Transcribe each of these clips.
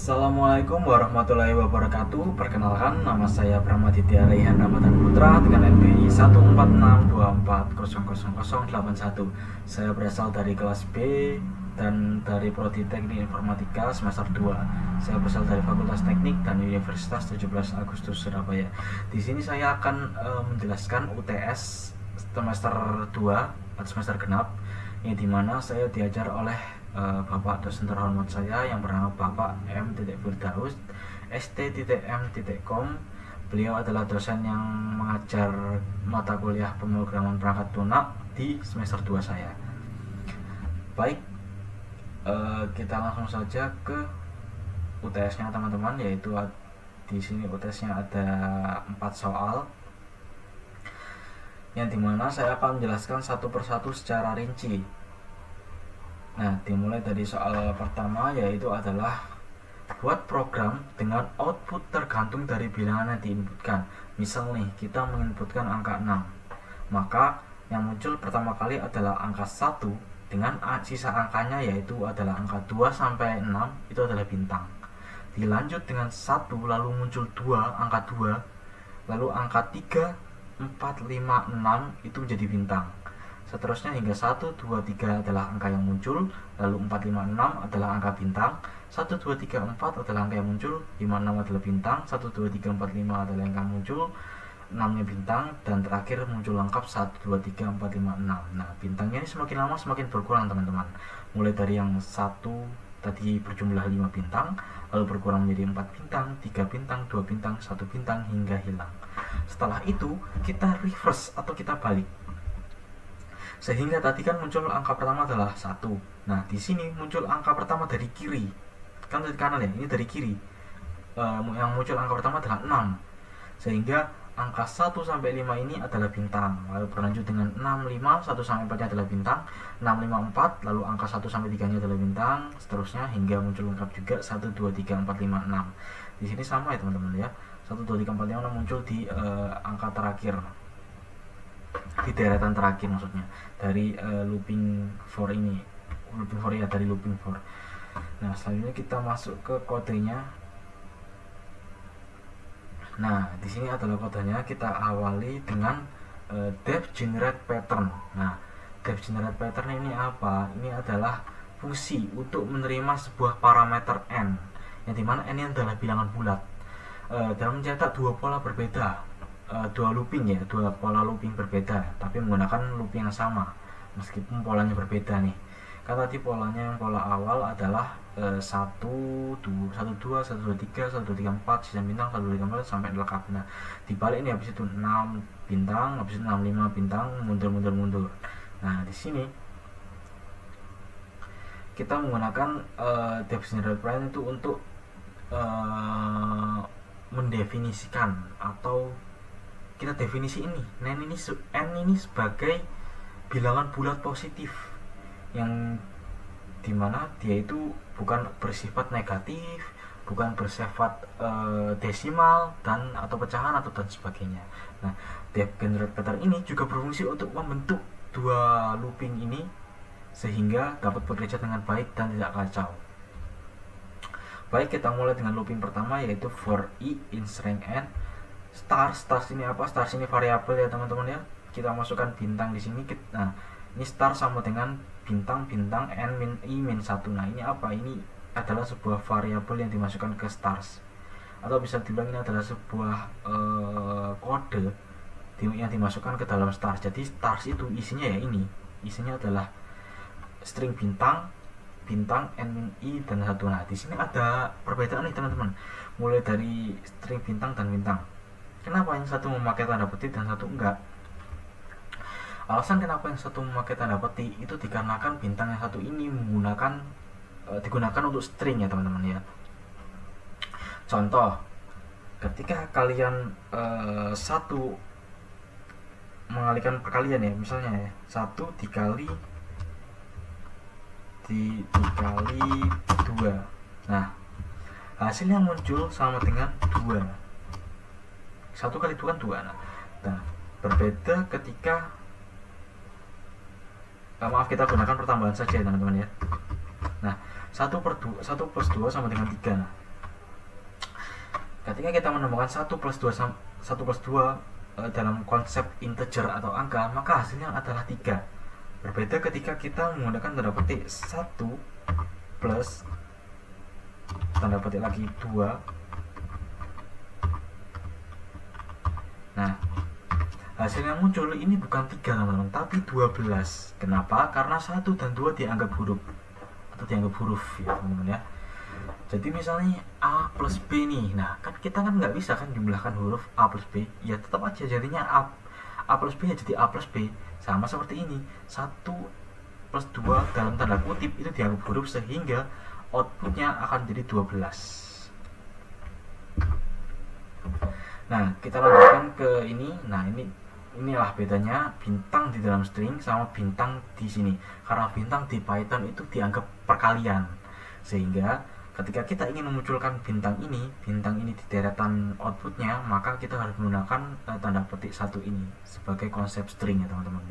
Assalamualaikum warahmatullahi wabarakatuh. Perkenalkan, nama saya Pramaditya Raihan Ramadan Putra dengan NPI 14624000081. Saya berasal dari kelas B dan dari Prodi Teknik Informatika semester 2. Saya berasal dari Fakultas Teknik dan Universitas 17 Agustus Surabaya. Di sini saya akan menjelaskan UTS semester 2 atau semester genap, yang dimana saya diajar oleh Bapak dosen terhormat saya yang bernama Bapak M. Firdaus st.m.com. Beliau adalah dosen yang mengajar mata kuliah pemrograman perangkat lunak di semester 2 saya. Baik, kita langsung saja ke UTS-nya teman-teman, yaitu di sini UTS-nya ada 4 soal, yang dimana saya akan menjelaskan satu persatu secara rinci. Nah, dimulai dari soal pertama, yaitu adalah buat program dengan output tergantung dari bilangan yang diinputkan. Misal nih, kita menginputkan angka 6, maka yang muncul pertama kali adalah angka 1 dengan sisa angkanya, yaitu adalah angka 2 sampai 6, itu adalah bintang. Dilanjut dengan 1, lalu muncul 2, angka 2, lalu angka 3, 4, 5, 6 itu menjadi bintang. Seterusnya hingga 1, 2, 3 adalah angka yang muncul, lalu 4, 5, 6 adalah angka bintang, 1, 2, 3, 4 adalah angka yang muncul, 5, 6 adalah bintang, 1, 2, 3, 4, 5 adalah angka muncul, 6 nya bintang, dan terakhir muncul lengkap 1, 2, 3, 4, 5, 6. Nah, bintangnya ini semakin lama semakin berkurang teman-teman. Mulai dari yang 1 tadi berjumlah 5 bintang, lalu berkurang menjadi 4 bintang, 3 bintang, 2 bintang, 1 bintang, hingga hilang. Setelah itu kita reverse atau kita balik. Sehingga tadi kan muncul angka pertama adalah 1. Nah, di sini muncul angka pertama dari kiri. Kan dari kanan ya, ini dari kiri. Yang muncul angka pertama adalah 6. Sehingga angka 1 sampai 5 ini adalah bintang. Lalu berlanjut dengan 6, 5, 1 sampai 4 nya adalah bintang, 6, 5, 4, lalu angka 1 sampai 3 nya adalah bintang, seterusnya hingga muncul lengkap juga 1, 2, 3, 4, 5, 6. Di sini sama ya teman-teman ya. 1, 2, 3, 4, 5 muncul di angka terakhir, di deretan terakhir maksudnya dari looping for ini, looping for ya, dari looping for. Nah, selanjutnya kita masuk ke kodenya. Nah, di sini adalah kodenya. Kita awali dengan depth generate pattern. Nah, depth generate pattern ini apa? Ini adalah fungsi untuk menerima sebuah parameter n, yang dimana n ini adalah bilangan bulat, dalam mencetak dua pola berbeda, dua looping ya, dua pola looping berbeda, tapi menggunakan looping yang sama meskipun polanya berbeda nih. Kan tadi polanya, yang pola awal adalah 1, 2, 1, 2, 1, 2, 3, 1, 2, 3, 4, sisa bintang, 1, 2, 3, 4 sampai lengkap. Nah, dibalik ini habis itu 6 bintang, habis itu 6, 5 bintang, mundur. Nah, di sini kita menggunakan depth generate pattern itu untuk mendefinisikan, atau kita definisi ini n ini sebagai bilangan bulat positif, yang dimana dia itu bukan bersifat negatif, bukan bersifat desimal dan atau pecahan atau dan sebagainya. Nah, depth generate pattern ini juga berfungsi untuk membentuk dua looping ini sehingga dapat bekerja dengan baik dan tidak kacau. Baik, kita mulai dengan looping pertama, yaitu for i in string n. Stars ini apa? Stars ini variabel ya teman-teman ya. Kita masukkan bintang di sini. Nah, ini star sama dengan bintang n min i min 1. Nah, ini apa? Ini adalah sebuah variabel yang dimasukkan ke stars, atau bisa dibilang ini adalah sebuah kode yang dimasukkan ke dalam stars. Jadi stars itu isinya ya ini, isinya adalah string bintang n min i dan 1. Nah, di sini ada perbedaan nih teman-teman, mulai dari string bintang dan bintang. Kenapa yang satu memakai tanda petik dan satu enggak? Alasan kenapa yang satu memakai tanda petik itu dikarenakan bintang yang satu ini digunakan untuk string ya teman-teman ya. Contoh, ketika kalian satu mengalihkan perkalian ya, misalnya ya, 1 dikali 2. Nah, hasil yang muncul sama dengan 2. 1 kali 2 kan 2. Nah, berbeda ketika kita gunakan pertambahan saja ya teman-teman ya. Nah, 1 plus 2 sama dengan 3. Nah, ketika kita menemukan 1 plus 2 dalam konsep integer atau angka, maka hasilnya adalah 3. Berbeda ketika kita menggunakan tanda petik 1 plus tanda petik lagi 2. Nah, hasil yang muncul ini bukan 3 teman-teman, tapi 12. Kenapa? Karena 1 dan 2 dianggap huruf atau dianggap huruf ya teman-teman ya. Jadi misalnya A plus B nih, nah kan kita kan nggak bisa kan jumlahkan huruf A plus B, ya tetap aja jadinya A plus B ya jadi A plus B. Sama seperti ini, 1 plus 2 dalam tanda kutip itu dianggap huruf sehingga outputnya akan jadi 12. Nah, kita lanjutkan ke ini. Nah, inilah bedanya bintang di dalam string sama bintang di sini. Karena bintang di Python itu dianggap perkalian. Sehingga ketika kita ingin memunculkan bintang ini di deretan outputnya, maka kita harus menggunakan tanda petik 1 ini sebagai konsep string ya teman-teman.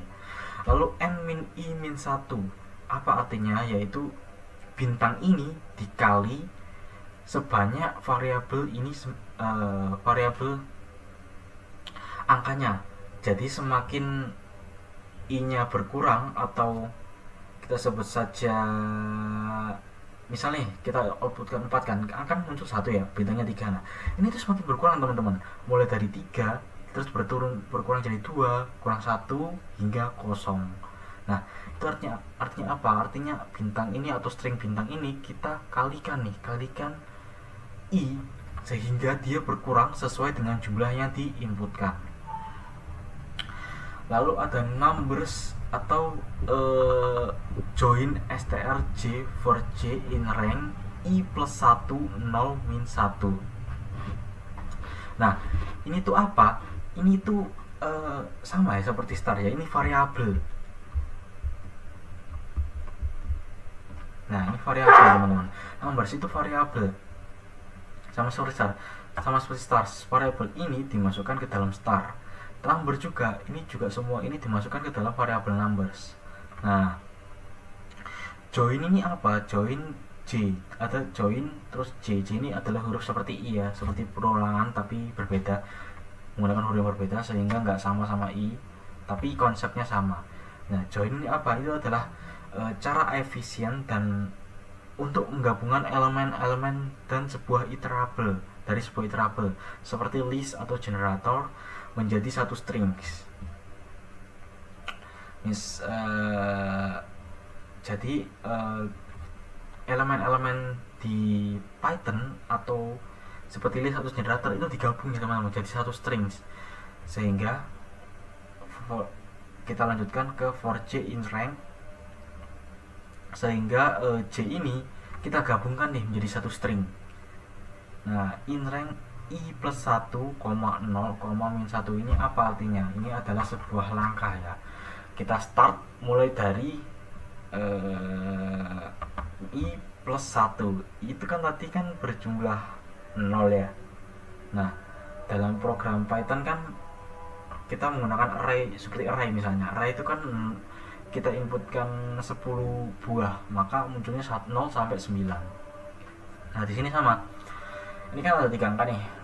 Lalu n min i min 1 apa artinya? Yaitu bintang ini dikali sebanyak variabel ini, variabel angkanya. Jadi semakin i-nya berkurang, atau kita sebut saja misalnya kita outputkan 4 kan muncul 1 ya, bintangnya 3. Nah, ini tuh semakin berkurang teman-teman. Mulai dari 3 terus berkurang jadi 2, kurang 1 hingga kosong. Nah, itu artinya apa? Artinya bintang ini atau string bintang ini kita kalikan i sehingga dia berkurang sesuai dengan jumlah yang diinputkan. Lalu ada numbers atau join strj for j in rank i plus 1 0 min 1. Nah, ini tuh apa? Ini tuh sama ya seperti star ya, ini variabel. Nah, ini variabel teman-teman. Numbers itu variabel. Sama seperti star. Variabel ini dimasukkan ke dalam star. Number juga, ini juga semua ini dimasukkan ke dalam variabel numbers. Nah, join ini apa? Join J, ada join terus J ini adalah huruf seperti I ya, seperti perulangan tapi berbeda, menggunakan huruf yang berbeda sehingga nggak sama I, tapi konsepnya sama. Nah, join ini apa? Itu adalah cara efisien dan untuk menggabungkan elemen-elemen dan sebuah iterable, dari sebuah iterable seperti list atau generator menjadi satu string. Jadi elemen-elemen di Python atau seperti list atau generator itu digabung ya teman-teman menjadi satu string. Sehingga kita lanjutkan ke for j in rank, sehingga j ini kita gabungkan nih menjadi satu string. Nah, in rank i plus 1, 0, min 1 ini apa artinya? Ini adalah sebuah langkah ya. Kita start mulai dari i plus 1. Itu kan tadi kan berjumlah 0 ya. Nah, dalam program Python kan kita menggunakan array, seperti array misalnya. Array itu kan kita inputkan 10 buah, maka munculnya 0 sampai 9. Nah, di sini sama. Ini kan ada 3 angka nih.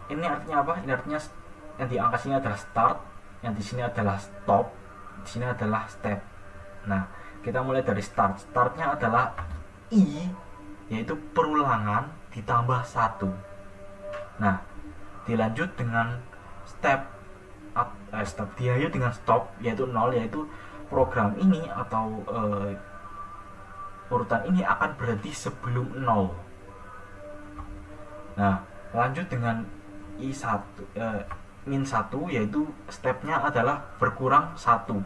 Ini artinya apa? Ini artinya yang di angka sini adalah start, yang di sini adalah stop, di sini adalah step. Nah, kita mulai dari start. Startnya adalah i, yaitu perulangan ditambah 1. Nah, dilanjut dengan step dilanjut dengan stop, yaitu 0, yaitu program ini atau urutan ini akan berhenti sebelum 0. Nah, lanjut dengan min 1, yaitu stepnya adalah berkurang 1.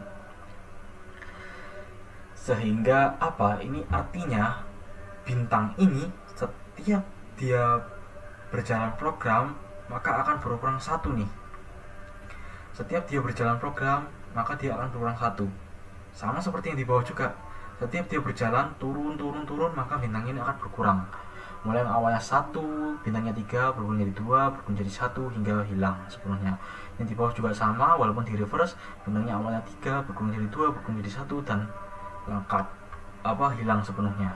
Sehingga apa? Ini artinya bintang ini setiap dia berjalan program maka akan berkurang 1 nih. Setiap dia berjalan program maka dia akan berkurang 1. Sama seperti yang di bawah juga. Setiap dia berjalan turun maka bintang ini akan berkurang. Mulai yang awalnya 1, bintangnya 3, berkurang jadi 2, berkurang jadi 1 hingga hilang sepenuhnya. Yang di bawah juga sama, walaupun di reverse, bintangnya awalnya 3, berkurang jadi 2, berkurang jadi 1 dan lengkap hilang sepenuhnya.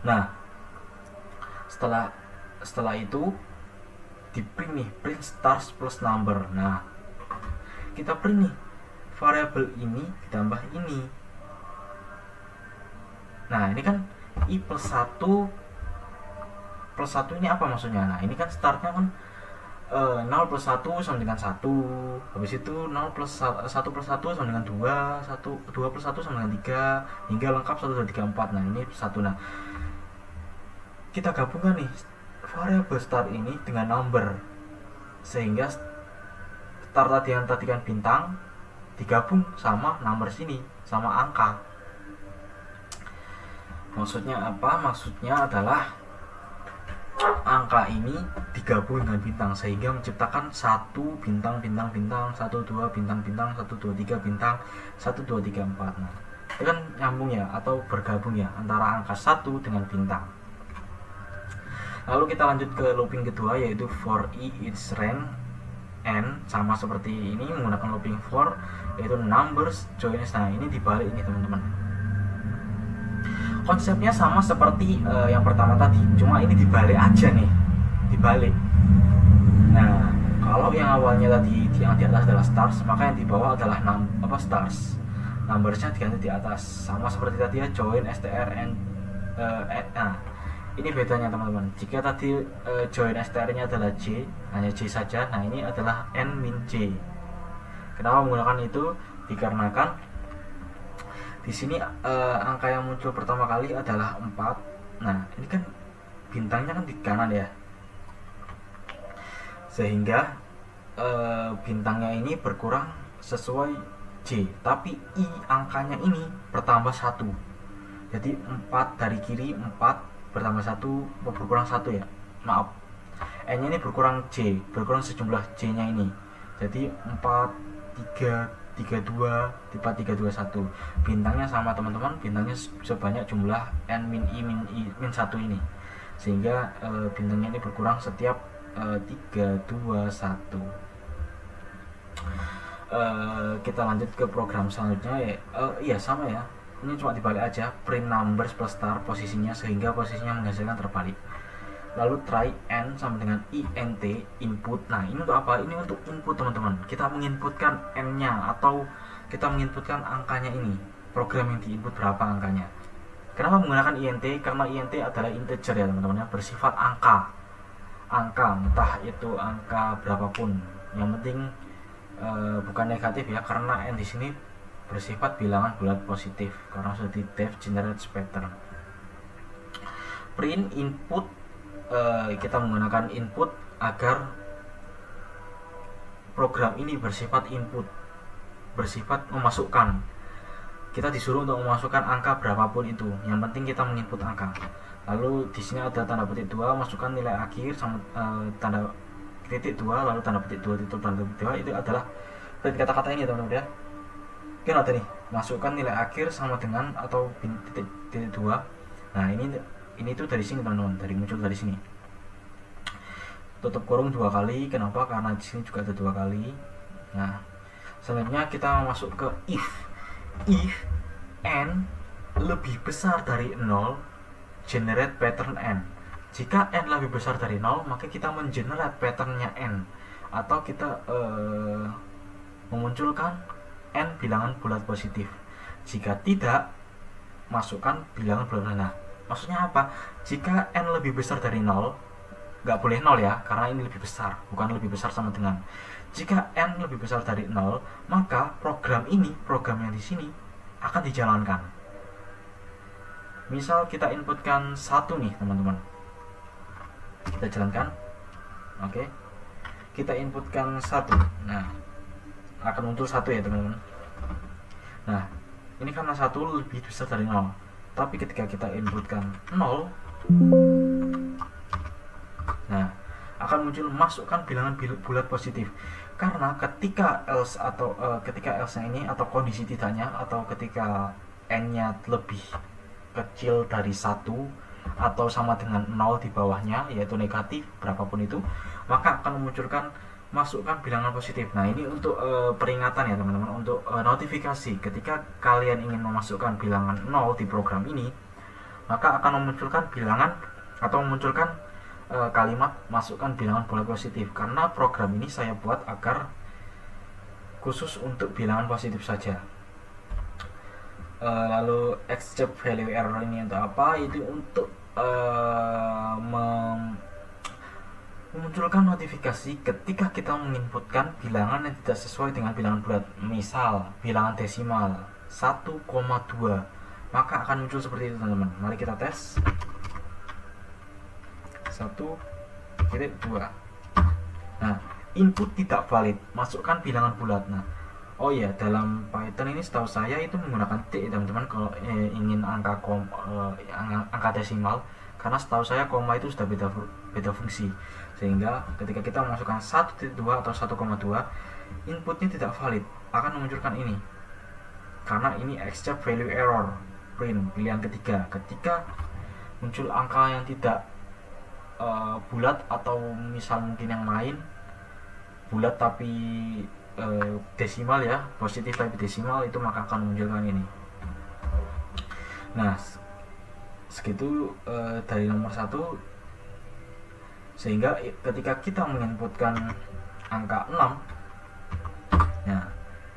Nah, setelah setelah itu di print nih, print stars plus number. Nah, kita print nih variabel ini ditambah ini. Nah, ini kan i plus 1 plus 1 ini apa maksudnya? Nah, ini kan startnya kan 0 plus 1 sama dengan 1, habis itu 0 plus 1 plus 1 sama dengan 2, 2 plus 1 sama dengan 3, hingga lengkap 1, 2, 3, 4. Nah, ini 1. Nah, kita gabungkan nih variabel start ini dengan number, sehingga start tadi yang tadi kan bintang digabung sama number sini, sama angka. Maksudnya apa? Maksudnya adalah angka ini digabung dengan bintang sehingga menciptakan 1 bintang bintang bintang, 1 2 bintang bintang, 1 2 3 bintang, 1 2 3 4. Nah, itu kan nyambung ya atau bergabung ya antara angka 1 dengan bintang. Lalu kita lanjut ke looping kedua, yaitu for i its rank n, sama seperti ini menggunakan looping for, yaitu numbers joins. Nah, ini dibalik ini teman-teman. Konsepnya sama seperti yang pertama tadi, cuma ini dibalik aja nih, dibalik. Nah, kalau yang awalnya tadi yang di atas adalah stars, maka yang di bawah adalah stars. Numbersnya diganti di atas, sama seperti tadi ya, join str n. Nah, ini bedanya teman-teman. Jika tadi join str-nya adalah j, hanya j saja. Nah, ini adalah n min j. Kenapa menggunakan itu? Dikarenakan di sini angka yang muncul pertama kali adalah 4. Nah, ini kan bintangnya kan di kanan ya, sehingga bintangnya ini berkurang sesuai J, tapi I angkanya ini bertambah 1. Jadi 4 dari kiri, 4 bertambah 1 berkurang 1 ya. Maaf, N nya ini berkurang J, berkurang sejumlah J nya ini. Jadi 4 3 32 4 3 2 1. Bintangnya sama teman-teman, bintangnya sebanyak jumlah n min i min 1 ini, sehingga bintangnya ini berkurang setiap 3 2 1. Kita lanjut ke program selanjutnya ya. Iya sama ya, ini cuma dibalik aja, print numbers plus star posisinya sehingga posisinya menghasilkan terbalik. Lalu try n sama dengan int input. Nah, ini untuk apa? Ini untuk input teman-teman. Kita menginputkan n nya atau kita menginputkan angkanya ini, program yang diinput berapa angkanya. Kenapa menggunakan int? Karena int adalah integer ya teman-teman, bersifat angka, entah itu angka berapapun, yang penting bukan negatif ya, karena n di sini bersifat bilangan bulat positif karena sudah di def generate pattern. Print input, kita menggunakan input agar program ini bersifat input, bersifat memasukkan. Kita disuruh untuk memasukkan angka berapapun itu, yang penting kita menginput angka. Lalu di sini ada tanda petik 2, masukkan nilai akhir sama tanda titik 2, lalu tanda petik 2 titik tanda petik 2, itu adalah kata-kata ini teman-teman ya. Kan ada nih, masukkan nilai akhir sama dengan atau titik 2. Nah, ini tuh dari sini teman-teman, muncul dari sini. Tutup kurung 2 kali. Kenapa? Karena di sini juga ada 2 kali. Nah, selanjutnya kita masuk ke if n lebih besar dari 0, generate pattern n. Jika n lebih besar dari 0, maka kita mengenerate patternnya n, atau kita memunculkan n bilangan bulat positif. Jika tidak, masukkan bilangan bulat. Nah, maksudnya apa? Jika n lebih besar dari 0, nggak boleh 0 ya, karena ini lebih besar, bukan lebih besar sama dengan. Jika n lebih besar dari 0, maka program yang di sini akan dijalankan. Misal kita inputkan 1 nih teman-teman, kita jalankan. Oke, kita inputkan 1. Nah, akan muncul 1 ya teman-teman. Nah, ini karena 1 lebih besar dari 0, tapi ketika kita inputkan 0, nah, akan muncul masukkan bilangan bulat positif. Karena ketika else atau ketika else ini atau kondisi tidaknya, atau ketika n-nya lebih kecil dari 1 atau sama dengan 0 di bawahnya, yaitu negatif berapapun itu, maka akan memunculkan masukkan bilangan positif. Nah, ini untuk peringatan ya teman-teman, untuk notifikasi ketika kalian ingin memasukkan bilangan 0 di program ini, maka akan memunculkan bilangan atau memunculkan kalimat masukkan bilangan bulat positif, karena program ini saya buat agar khusus untuk bilangan positif saja. Lalu except value error ini untuk apa? Itu untuk memunculkan notifikasi ketika kita menginputkan bilangan yang tidak sesuai dengan bilangan bulat. Misal bilangan desimal 1,2, maka akan muncul seperti itu teman-teman. Mari kita tes. 1,2. Nah, input tidak valid, masukkan bilangan bulat. Nah, oh ya, dalam Python ini setahu saya itu menggunakan T teman-teman kalau ingin angka desimal, karena setahu saya koma itu sudah beda fungsi, sehingga ketika kita memasukkan 1,2 atau 1,2, inputnya tidak valid, akan memunculkan ini, karena ini except value error print pilihan ketiga. Ketika muncul angka yang tidak bulat, atau misal mungkin yang lain bulat tapi desimal ya, positif tapi desimal, itu maka akan memunculkan ini. Nah, segitu dari nomor 1. Sehingga ketika kita menginputkan angka 6, nah,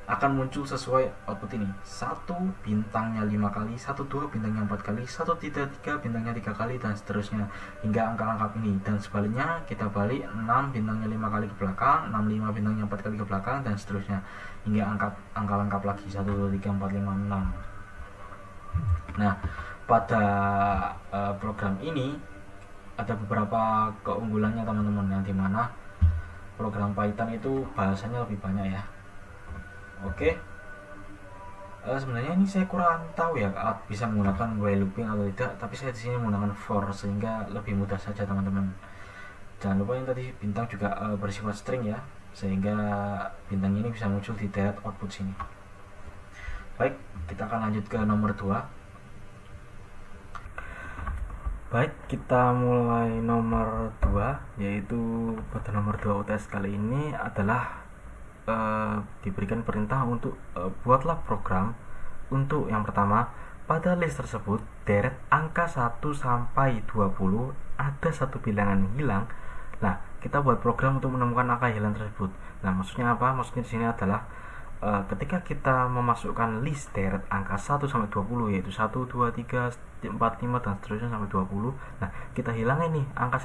akan muncul sesuai output ini. 1 bintangnya 5 kali, 1,2 bintangnya 4 kali, 1,3 bintangnya 3 kali, dan seterusnya hingga angka-angka ini. Dan sebaliknya kita balik, 6 bintangnya 5 kali ke belakang, 65 bintangnya 4 kali ke belakang, dan seterusnya hingga angka lengkap lagi 1, 2, 3, 4, 5, 6. Nah, pada program ini ada beberapa keunggulannya teman-teman, yang dimana program Python itu bahasanya lebih banyak ya. Oke, sebenarnya ini saya kurang tahu ya bisa menggunakan while looping atau tidak, tapi saya di sini menggunakan for, sehingga lebih mudah saja teman-teman. Jangan lupa yang tadi bintang juga bersifat string ya, sehingga bintang ini bisa muncul di deret output sini. Baik, kita akan lanjut ke nomor 2. Baik, kita mulai nomor 2, yaitu pada nomor 2 UTS kali ini adalah diberikan perintah untuk buatlah program untuk yang pertama, pada list tersebut deret angka 1 sampai 20 ada satu bilangan hilang. Nah, kita buat program untuk menemukan angka hilang tersebut. Nah, maksudnya apa? Maksudnya di sini adalah ketika kita memasukkan list deret angka 1 sampai 20, yaitu 1, 2, 3, 4, 5 dan seterusnya sampai 20. Nah, kita hilangin nih angka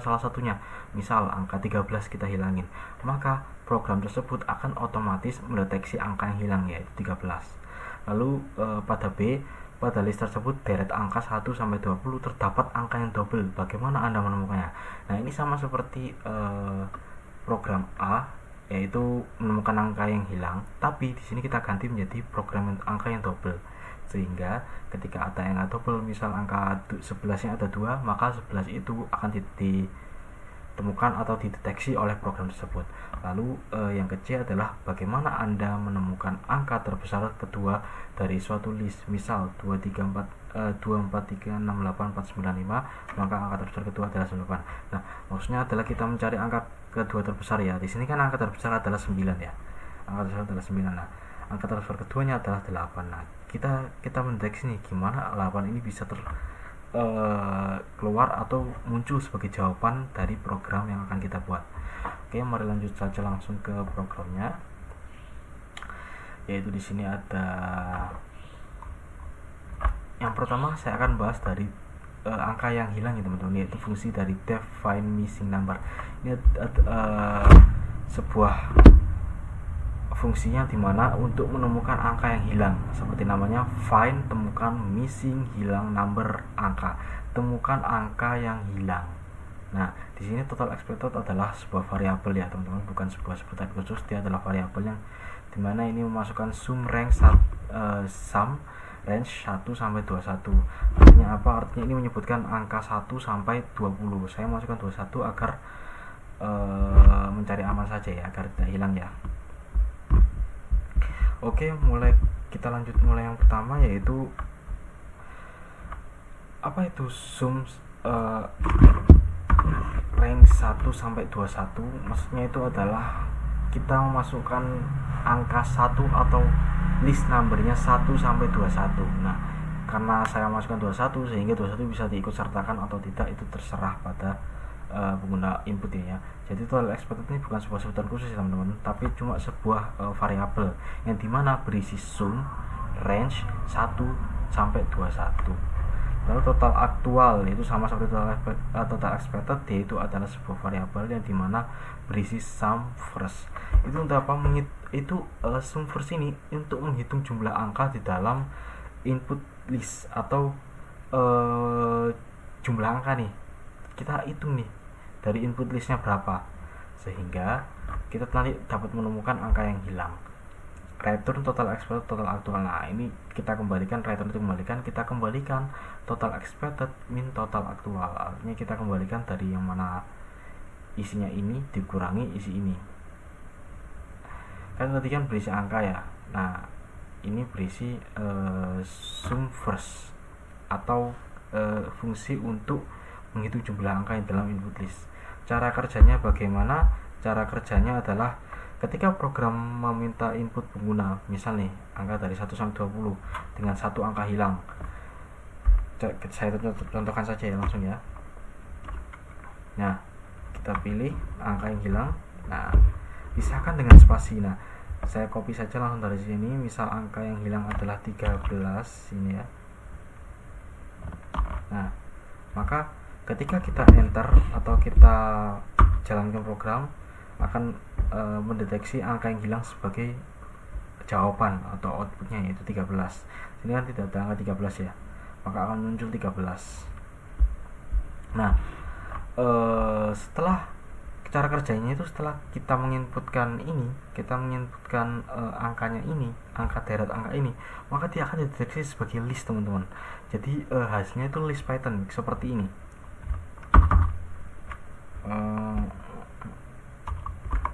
salah satunya. Misal angka 13 kita hilangin. Maka program tersebut akan otomatis mendeteksi angka yang hilang, yaitu 13. Lalu pada B, pada list tersebut deret angka 1 sampai 20 terdapat angka yang double. Bagaimana Anda menemukannya? Nah, ini sama seperti program A, yaitu menemukan angka yang hilang, tapi di sini kita ganti menjadi program angka yang double, sehingga ketika ada yang double, misal angka 11 nya ada 2, maka 11 itu akan ditemukan atau dideteksi oleh program tersebut. Lalu yang kecil adalah bagaimana Anda menemukan angka terbesar kedua dari suatu list, misal 2, 4, 3, 6, 8, 4, 9, 5, maka angka terbesar kedua adalah 9. Nah, maksudnya adalah kita mencari angka kedua terbesar ya. Di sini kan angka terbesar adalah 9 ya. Angka terbesar adalah 9. Nah, angka terbesar keduanya adalah 8. Nah, kita mendeteksi nih gimana 8 ini bisa keluar atau muncul sebagai jawaban dari program yang akan kita buat. Oke, mari lanjut saja langsung ke programnya. Yaitu di sini ada yang pertama, saya akan bahas dari angka yang hilang ya teman-teman, yaitu fungsi dari def find missing number. Ini sebuah fungsinya dimana untuk menemukan angka yang hilang, seperti namanya find, temukan, missing, hilang, number, angka, temukan angka yang hilang. Nah, di sini total expected adalah sebuah variabel ya teman-teman, bukan sebuah sebutan khusus. Dia adalah variabel yang dimana ini memasukkan sum range range 1 sampai 21. Artinya apa? Artinya ini menyebutkan angka 1 sampai 20. Saya masukkan 21 agar mencari aman saja ya, agar tidak hilang ya. Oke, kita lanjut mulai yang pertama, yaitu apa itu sum range 1 sampai 21. Maksudnya itu adalah kita memasukkan angka 1 atau list numbernya 1 sampai 21. Nah, karena saya masukkan 21 sehingga 21 bisa diikut sertakan atau tidak, itu terserah pada pengguna input ya. Jadi total expected ini bukan sebuah sebutan khusus ya teman-teman, tapi cuma sebuah variabel yang dimana berisi sum, range 1 sampai 21. Lalu total aktual itu sama seperti total expected, yaitu adalah sebuah variabel yang dimana berisi sum first. Itu untuk apa? Itu sum first ini untuk menghitung jumlah angka di dalam input list atau jumlah angka nih. Kita hitung nih dari input listnya berapa, sehingga kita nanti dapat menemukan angka yang hilang. Return total expected, total aktual. Nah ini kita kembalikan, return itu kembalikan, kita kembalikan total expected min total aktual. Artinya kita kembalikan dari yang mana isinya ini dikurangi isi ini. Kan tadi kan berisi angka ya. Nah ini berisi sum first atau fungsi untuk menghitung jumlah angka yang dalam input list. Cara kerjanya bagaimana? Cara kerjanya adalah ketika program meminta input pengguna, misal nih angka dari 1 sampai 20 dengan satu angka hilang. Saya contohkan saja ya langsung ya. Nah, kita pilih angka yang hilang. Nah, pisahkan dengan spasi. Nah, saya copy saja langsung dari sini. Misal angka yang hilang adalah 13 ini ya. Nah, maka ketika kita enter atau kita jalankan program, akan mendeteksi angka yang hilang sebagai jawaban atau outputnya, yaitu 13. Ini kan tidak ada angka 13 ya, maka akan muncul 13. Nah, setelah cara kerjanya itu setelah kita menginputkan ini, kita menginputkan angkanya ini, angka deret angka ini, maka dia akan dideteksi sebagai list teman-teman. Jadi hasilnya itu list Python seperti ini.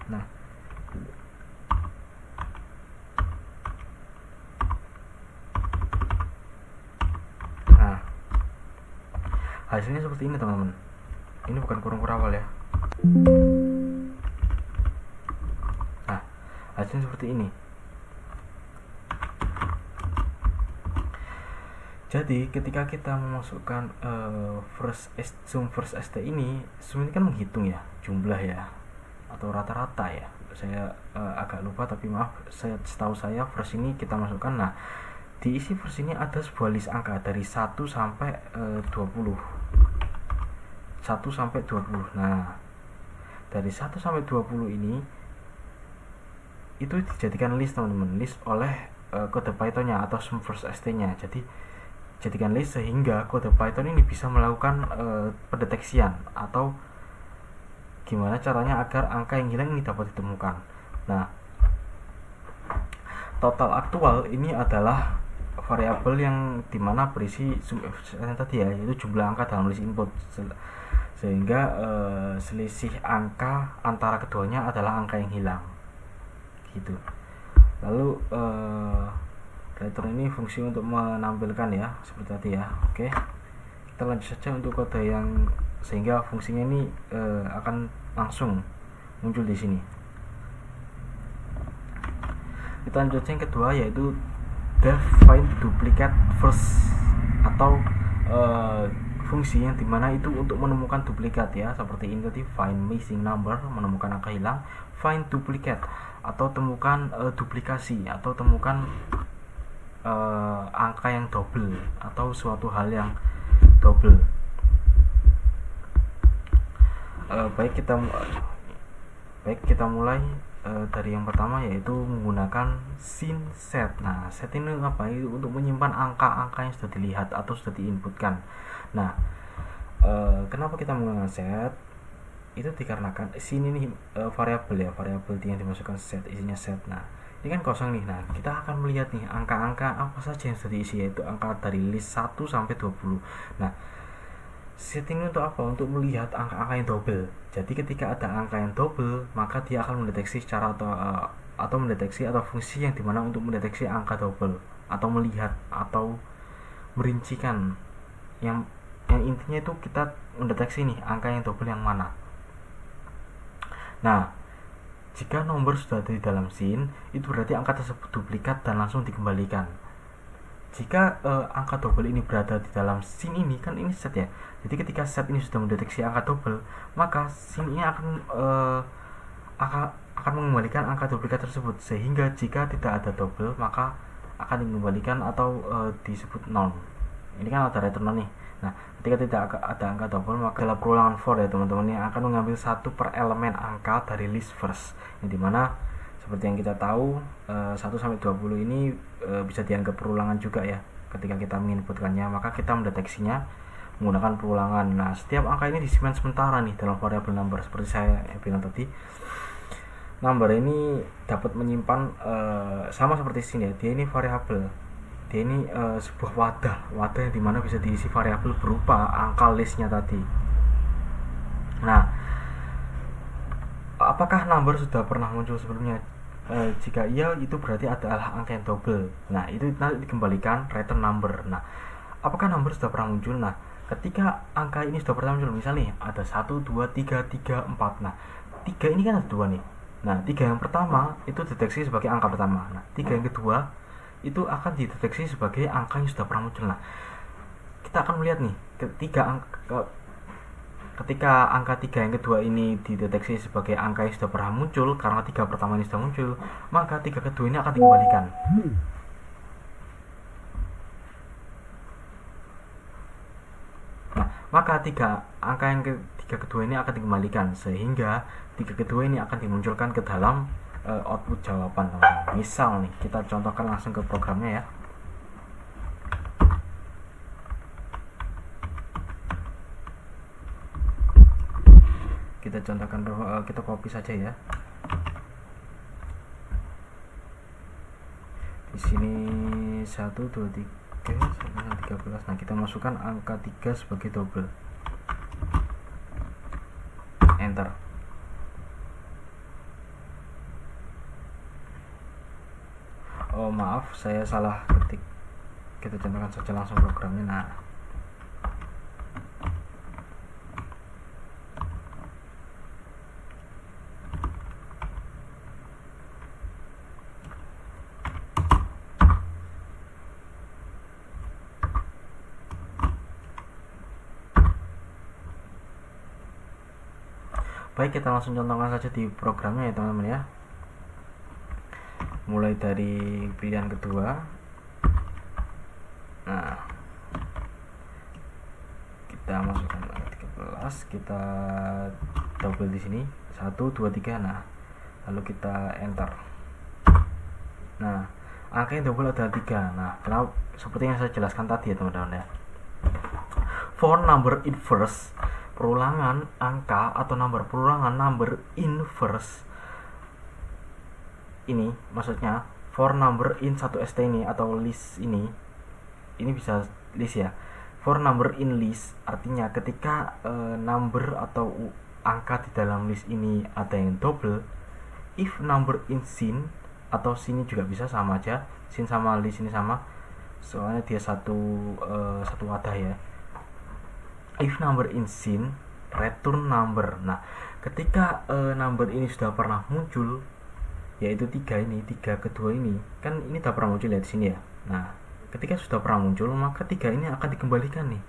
Nah, hasilnya seperti ini teman-teman. Ini bukan kurung kurawal ya. Nah, hasilnya seperti ini. Jadi ketika kita memasukkan sum first st ini, sum ini kan menghitung ya jumlah ya atau rata-rata ya. Saya agak lupa tapi maaf, setahu saya first ini kita masukkan. Nah, diisi first ini ada sebuah list angka dari 1 sampai 20. 1 sampai 20. Nah, dari 1 sampai 20 ini itu dijadikan list teman-teman, list oleh kode Python-nya atau sum first st-nya. Jadi jadikan list sehingga kode Python ini bisa melakukan pendeteksian atau gimana caranya agar angka yang hilang ini dapat ditemukan. Nah, total aktual ini adalah variabel yang dimana berisi tadi ya, yaitu jumlah angka dalam list input, sehingga selisih angka antara keduanya adalah angka yang hilang gitu. Lalu return ini fungsi untuk menampilkan ya seperti tadi ya. Oke, kita lanjut saja untuk kode yang sehingga fungsinya ini akan langsung muncul di sini. Kita lanjut yang kedua, yaitu def find duplicate first atau fungsi yang dimana itu untuk menemukan duplikat ya, seperti ini tadi, find missing number, menemukan angka hilang, find duplicate atau temukan duplikasi atau temukan angka yang double atau suatu hal yang double. Baik kita mulai dari yang pertama, yaitu menggunakan sin set. Nah, set ini apa? Itu untuk menyimpan angka-angka yang sudah dilihat atau sudah diinputkan. Nah, kenapa kita menggunakan set? Itu dikarenakan sin ini variabel ya, variabel yang dimasukkan set, isinya set. Nah, ini kan kosong nih. Nah, kita akan melihat nih angka-angka apa saja yang sudah diisi, yaitu angka dari list 1 sampai 20. Nah, set ini untuk apa? Untuk melihat angka-angka yang double. Jadi ketika ada angka yang double, maka dia akan mendeteksi secara atau mendeteksi atau fungsi yang dimana untuk mendeteksi angka double atau melihat atau merincikan yang intinya itu kita mendeteksi nih angka yang double yang mana. Nah, jika nomor sudah ada di dalam sin, itu berarti angka tersebut duplikat dan langsung dikembalikan. jika angka double ini berada di dalam scene ini, kan ini set ya, jadi ketika set ini sudah mendeteksi angka double, maka scene ini akan mengembalikan angka duplikat tersebut, sehingga jika tidak ada double maka akan dikembalikan atau disebut non. Ini kan ada return non nih. Nah, ketika tidak ada angka double, maka dalam perulangan for ya teman-teman, yang akan mengambil satu per elemen angka dari list first, yang dimana seperti yang kita tahu 1 sampai 20 ini bisa dianggap perulangan juga ya. Ketika kita menginputkannya, maka kita mendeteksinya menggunakan perulangan. Nah, setiap angka ini disimpan sementara nih dalam variabel number. Seperti saya bilang tadi, number ini dapat menyimpan sama seperti sini ya, dia ini variabel, dia ini sebuah wadah yang dimana bisa diisi variabel berupa angka listnya tadi. Nah, apakah number sudah pernah muncul sebelumnya? Jika iya, itu berarti adalah angka yang double. Nah, itu nanti dikembalikan return number. Nah, apakah number sudah pernah muncul? Nah, ketika angka ini sudah pernah muncul, misalnya nih ada 1, 2, 3, 4. Nah, 3 ini kan ada 2 nih. Nah, 3 yang pertama itu deteksi sebagai angka pertama. Nah, 3 yang kedua itu akan dideteksi sebagai angka yang sudah pernah muncul. Nah, kita akan melihat nih, ketika angka 3 yang kedua ini dideteksi sebagai angka yang sudah pernah muncul, karena 3 pertama ini sudah muncul, maka 3 kedua ini akan dikembalikan. Nah, maka angka yang ketiga kedua ini akan dikembalikan, sehingga 3 kedua ini akan dimunculkan ke dalam output jawaban, teman-teman. Misal nih, kita contohkan langsung ke programnya ya. Kita contohkan, kita copy saja ya. Di sini 1, 2, 3 sampai 13. Nah, kita masukkan angka 3 sebagai double. Enter. Oh, maaf, saya salah ketik. Kita contohkan saja langsung programnya. Nah, baik, kita langsung contohkan saja di programnya ya teman-teman ya. Mulai dari pilihan kedua. Nah, kita masukkan 13, kita double di sini 1, 2, 3. Nah, lalu kita enter. Nah, angka yang double adalah 3. Nah, kenapa? Seperti yang saya jelaskan tadi ya teman-teman ya. For number inverse, perulangan angka atau perulangan number inverse ini, maksudnya for number in 1st ini atau list ini bisa list ya. For number in list artinya ketika number atau angka di dalam list ini ada yang double. If number in scene, atau sini juga bisa, sama aja, scene sama list ini sama, soalnya dia satu wadah ya. If number in scene, return number. Nah, ketika number ini sudah pernah muncul, yaitu 3 ini, 3 kedua ini, kan ini sudah pernah muncul ya di sini ya. Nah, ketika sudah pernah muncul, maka 3 ini akan dikembalikan nih.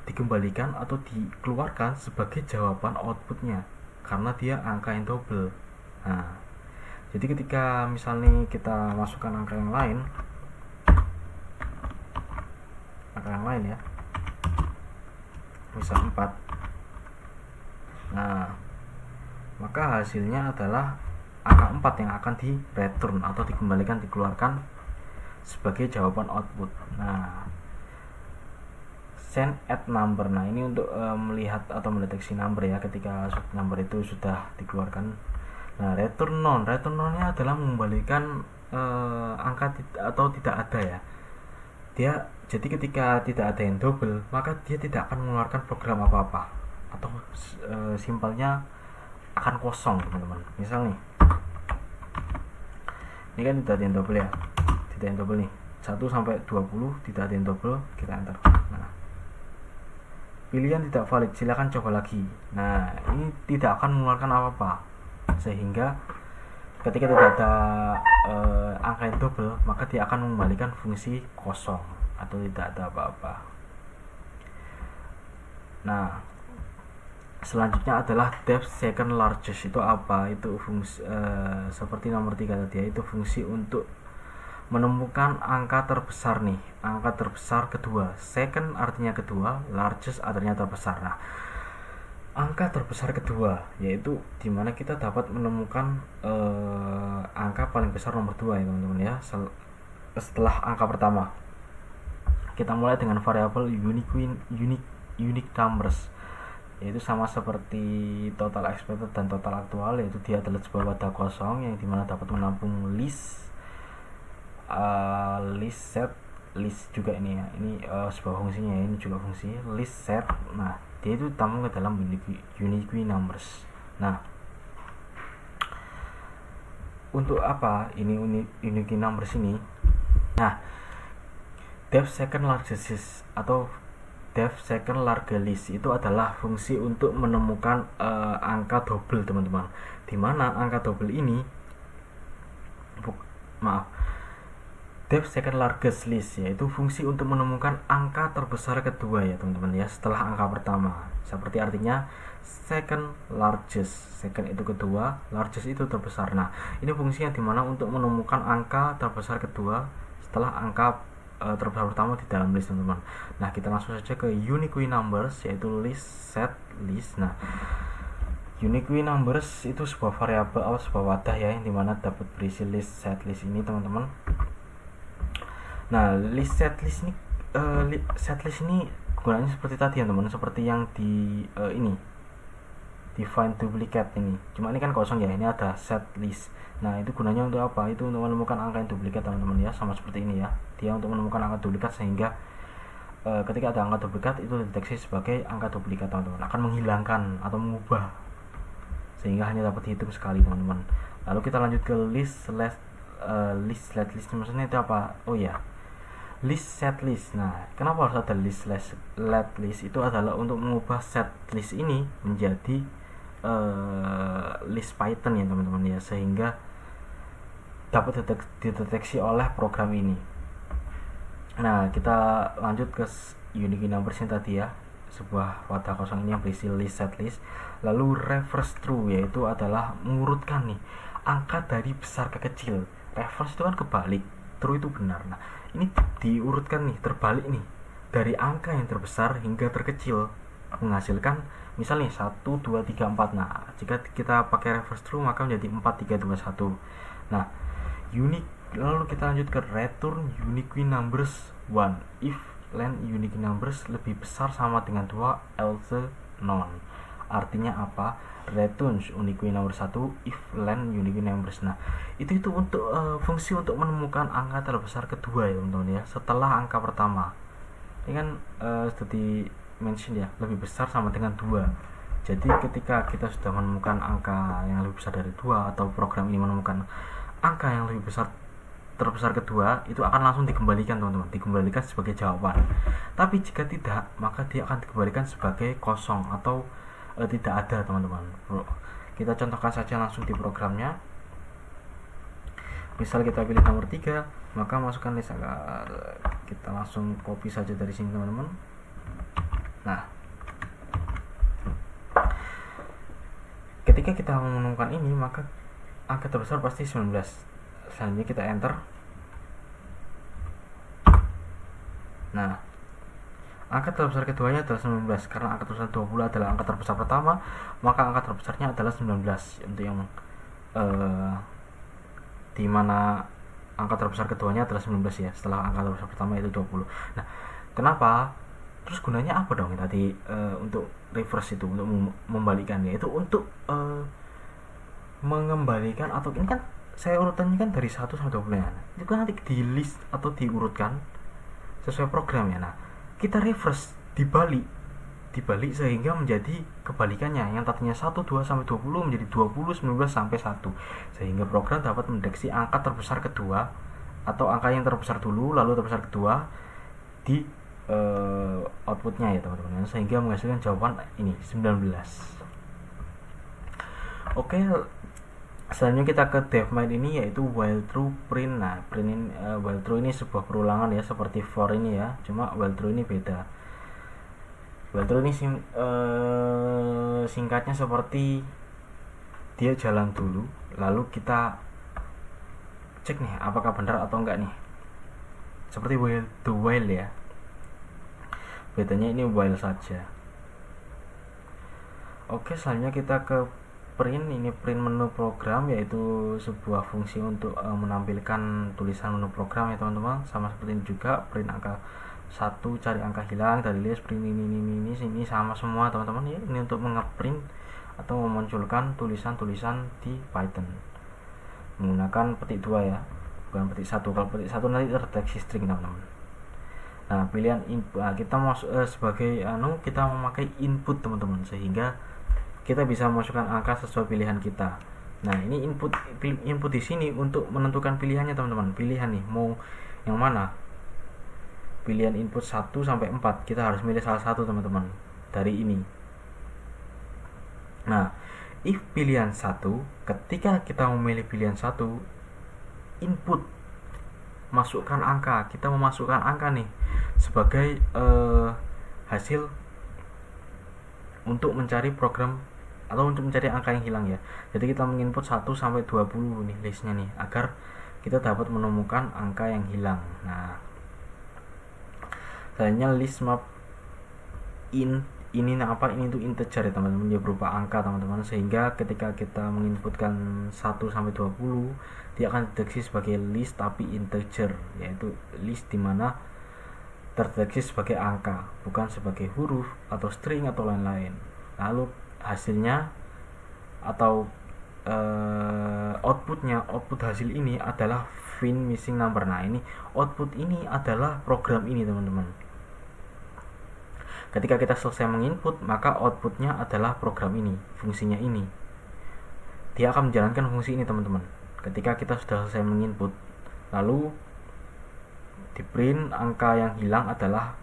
Dikembalikan atau dikeluarkan sebagai jawaban outputnya, karena dia angka yang double. Nah, jadi ketika misalnya kita masukkan angka yang lain ya, misal 4. Nah, maka hasilnya adalah angka 4 yang akan di return atau dikembalikan, dikeluarkan sebagai jawaban output. Nah, send at number. Nah, ini untuk melihat atau mendeteksi number ya, ketika number itu sudah dikeluarkan. Nah, return non-nya adalah mengembalikan angka atau tidak ada ya. Jadi ketika tidak ada yang double, maka dia tidak akan mengeluarkan program apa-apa, atau simpelnya akan kosong teman-teman. Misal nih, ini kan tidak ada yang double ya, tidak yang double nih, 1 sampai 20 tidak ada yang double, kita enter. Nah, pilihan tidak valid, silakan coba lagi. Nah, ini tidak akan mengeluarkan apa-apa, sehingga ketika tidak ada angka yang double, maka dia akan mengembalikan fungsi kosong. atau tidak ada apa-apa. Nah, selanjutnya adalah depth second largest. Itu apa? Itu fungsi seperti nomor 3 tadi ya, itu fungsi untuk menemukan angka terbesar nih, angka terbesar kedua. Second artinya kedua, largest artinya terbesar. Nah, angka terbesar kedua yaitu dimana kita dapat menemukan angka paling besar nomor 2 ya teman-teman ya, setelah angka pertama. Kita mulai dengan variabel unique numbers, yaitu sama seperti total expected dan total aktual, yaitu dia adalah sebuah wadah kosong yang dimana dapat menampung list set, list juga ini ya, ini sebuah fungsinya ya, ini juga fungsi list set. Nah, dia itu ditampung ke dalam unique numbers. Nah, untuk apa ini unique numbers ini? Nah, depth second largest atau depth second largest itu adalah fungsi untuk menemukan angka double teman-teman, dimana angka double ini depth second largest list yaitu fungsi untuk menemukan angka terbesar kedua ya teman-teman ya, setelah angka pertama. Seperti artinya second largest, second itu kedua, largest itu terbesar. Nah, ini fungsinya dimana untuk menemukan angka terbesar kedua setelah angka terbesar pertama di dalam list teman-teman. Nah, kita langsung saja ke unique numbers, yaitu list set list. Nah, unique numbers itu sebuah variabel atau sebuah wadah ya, yang dimana dapat berisi list set list ini teman-teman. Nah, list set list ini set list ini gunanya seperti tadi ya teman-teman, seperti yang di ini di find duplicate ini. Cuma ini kan kosong ya, ini ada set list. Nah, itu gunanya untuk apa? Itu untuk menemukan angka yang duplikat teman-teman ya, sama seperti ini ya. Dia untuk menemukan angka duplikat sehingga ketika ada angka duplikat itu dideteksi sebagai angka duplikat teman-teman, akan menghilangkan atau mengubah sehingga hanya dapat dihitung sekali teman-teman. Lalu kita lanjut ke list set list maksudnya itu apa? Oh ya, list set list. Nah, kenapa harus ada list let list? Itu adalah untuk mengubah set list ini menjadi list Python ya teman-teman ya, sehingga dapat dideteksi oleh program ini. Nah, kita lanjut ke unique numbers yang tadi ya, sebuah wadah kosong ini yang berisi list set list. Lalu reverse true, yaitu adalah mengurutkan nih angka dari besar ke kecil. Reverse itu kan kebalik, true itu benar. Nah, ini diurutkan nih, terbalik nih, dari angka yang terbesar hingga terkecil, menghasilkan misalnya 1, 2, 3, 4. Nah, jika kita pakai reverse true maka menjadi 4, 3, 2, 1. Nah, unique. Lalu kita lanjut ke return unique numbers 1 if len unique numbers lebih besar sama dengan 2, else none. Artinya apa? Return unique number 1 if len unique numbers. Nah, itu untuk fungsi untuk menemukan angka terbesar kedua ya teman-teman ya, setelah angka pertama. Ini kan sudah di mention ya, lebih besar sama dengan 2. Jadi ketika kita sudah menemukan angka yang lebih besar dari 2, atau program ini menemukan angka yang lebih besar terbesar kedua, itu akan langsung dikembalikan teman-teman, dikembalikan sebagai jawaban. Tapi jika tidak, maka dia akan dikembalikan sebagai kosong atau tidak ada teman-teman. Kita contohkan saja langsung di programnya. Misal kita pilih nomor 3, maka masukkan list. Kita langsung copy saja dari sini teman-teman. Nah, ketika kita menemukan ini, maka angka terbesar pasti 19. Selanjutnya kita enter. Nah, angka terbesar keduanya adalah 19. Karena angka terbesar 20 adalah angka terbesar pertama, maka angka terbesarnya adalah 19. Untuk yang di mana angka terbesar keduanya adalah 19 ya, setelah angka terbesar pertama itu 20. Nah, kenapa? Terus gunanya apa dong tadi untuk reverse itu, untuk membalikkan, yaitu untuk mengembalikan, atau ini kan saya urutannya kan dari 1 sampai 20 ya. Itu kan nanti di list atau diurutkan sesuai program ya. Nah, kita reverse, dibalik sehingga menjadi kebalikannya, yang tadinya 1, 2 sampai 20 menjadi 20, 19 sampai 1, sehingga program dapat mendeteksi angka terbesar kedua atau angka yang terbesar dulu lalu terbesar kedua di outputnya ya teman-teman, sehingga menghasilkan jawaban ini 19. Oke, Selanjutnya kita ke DevMind ini, yaitu while true print. Nah, print ini, while true ini sebuah perulangan ya, seperti for ini ya, cuma while true ini beda. While true ini singkatnya seperti dia jalan dulu, lalu kita cek nih apakah benar atau enggak nih, seperti while ya, bedanya ini while saja. Oke, selanjutnya kita ke print. Ini print menu program, yaitu sebuah fungsi untuk menampilkan tulisan menu program ya teman-teman. Sama seperti ini juga, print angka 1 cari angka hilang dari list, print ini sama semua teman-teman ya. Ini untuk mengeprint atau memunculkan tulisan-tulisan di Python menggunakan petik 2 ya, bukan petik 1. Kalau petik 1 nanti terdeteksi string teman-teman. Nah, pilihan input, kita masuk sebagai kita memakai input teman-teman, sehingga kita bisa memasukkan angka sesuai pilihan kita. Nah, ini input di sini untuk menentukan pilihannya teman-teman. Pilihan nih mau yang mana? Pilihan input 1 sampai 4. Kita harus milih salah satu teman-teman dari ini. Nah, if pilihan 1, ketika kita memilih pilihan 1, input masukkan angka. Kita memasukkan angka nih sebagai hasil untuk mencari program atau untuk mencari angka yang hilang ya. Jadi kita menginput 1 sampai 20 nih listnya nih, agar kita dapat menemukan angka yang hilang. Nah, selanjutnya list map ini apa, ini itu integer ya teman-teman, dia berupa angka teman-teman, sehingga ketika kita menginputkan 1 sampai 20, dia akan terdeteksi sebagai list tapi integer, yaitu list dimana terdeteksi sebagai angka, bukan sebagai huruf atau string atau lain-lain. Lalu hasilnya atau output hasil ini adalah find missing number. Nah, ini output ini adalah program ini teman-teman. Ketika kita selesai menginput, maka outputnya adalah program ini, fungsinya ini. Dia akan menjalankan fungsi ini teman-teman. Ketika kita sudah selesai menginput, lalu di print angka yang hilang adalah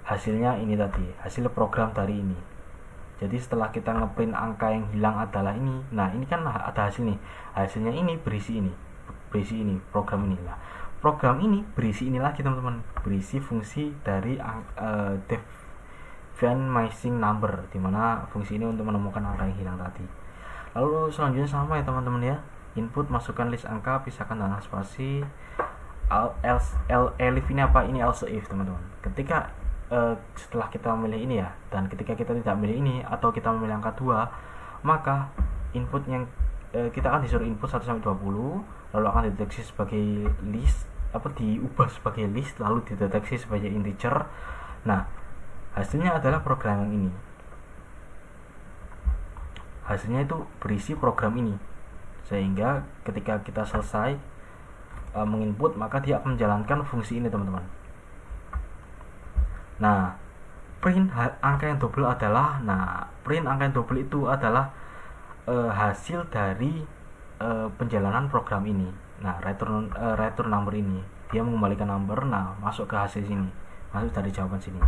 hasilnya ini tadi, hasil program dari ini. Jadi setelah kita ngeprint angka yang hilang adalah ini, nah ini kan ada hasil nih, hasilnya ini berisi ini program ini. Nah, program ini berisi ini lagi teman-teman, berisi fungsi dari find missing number, dimana fungsi ini untuk menemukan angka yang hilang tadi. Lalu selanjutnya sama ya teman-teman ya, input masukkan list angka, pisahkan dengan spasi. Elif ini apa? Ini else if teman-teman. Ketika setelah kita memilih ini ya, dan ketika kita tidak memilih ini atau kita memilih angka 2, maka input yang kita akan disuruh input 1 sampai 20, lalu akan dideteksi sebagai list, diubah sebagai list, lalu dideteksi sebagai integer. Nah, hasilnya adalah program yang ini. Hasilnya itu berisi program ini, sehingga ketika kita selesai menginput, maka dia akan menjalankan fungsi ini teman-teman. Nah, print angka yang double itu adalah hasil dari penjalanan program ini. Nah, return number ini, dia mengembalikan number, nah masuk ke hasil sini, masuk dari jawaban sini.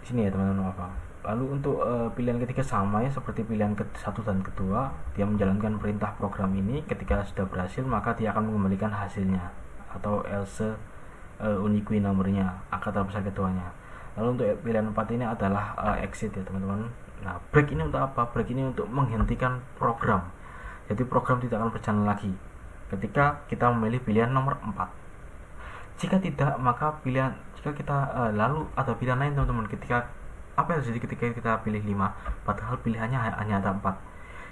Sini ya teman-teman apa. Lalu untuk pilihan ketiga sama ya, seperti pilihan ke-1 dan kedua, dia menjalankan perintah program ini. Ketika sudah berhasil, maka dia akan mengembalikan hasilnya atau else unique numbernya, angka terbesar keduanya. Lalu untuk pilihan 4 ini adalah exit ya teman-teman. Nah, break ini untuk apa? Break ini untuk menghentikan program. Jadi program tidak akan berjalan lagi ketika kita memilih pilihan nomor 4. Jika tidak, maka jika kita lalu ada pilihan lain teman-teman, ketika apa yang terjadi ketika kita pilih 5 padahal pilihannya hanya ada 4,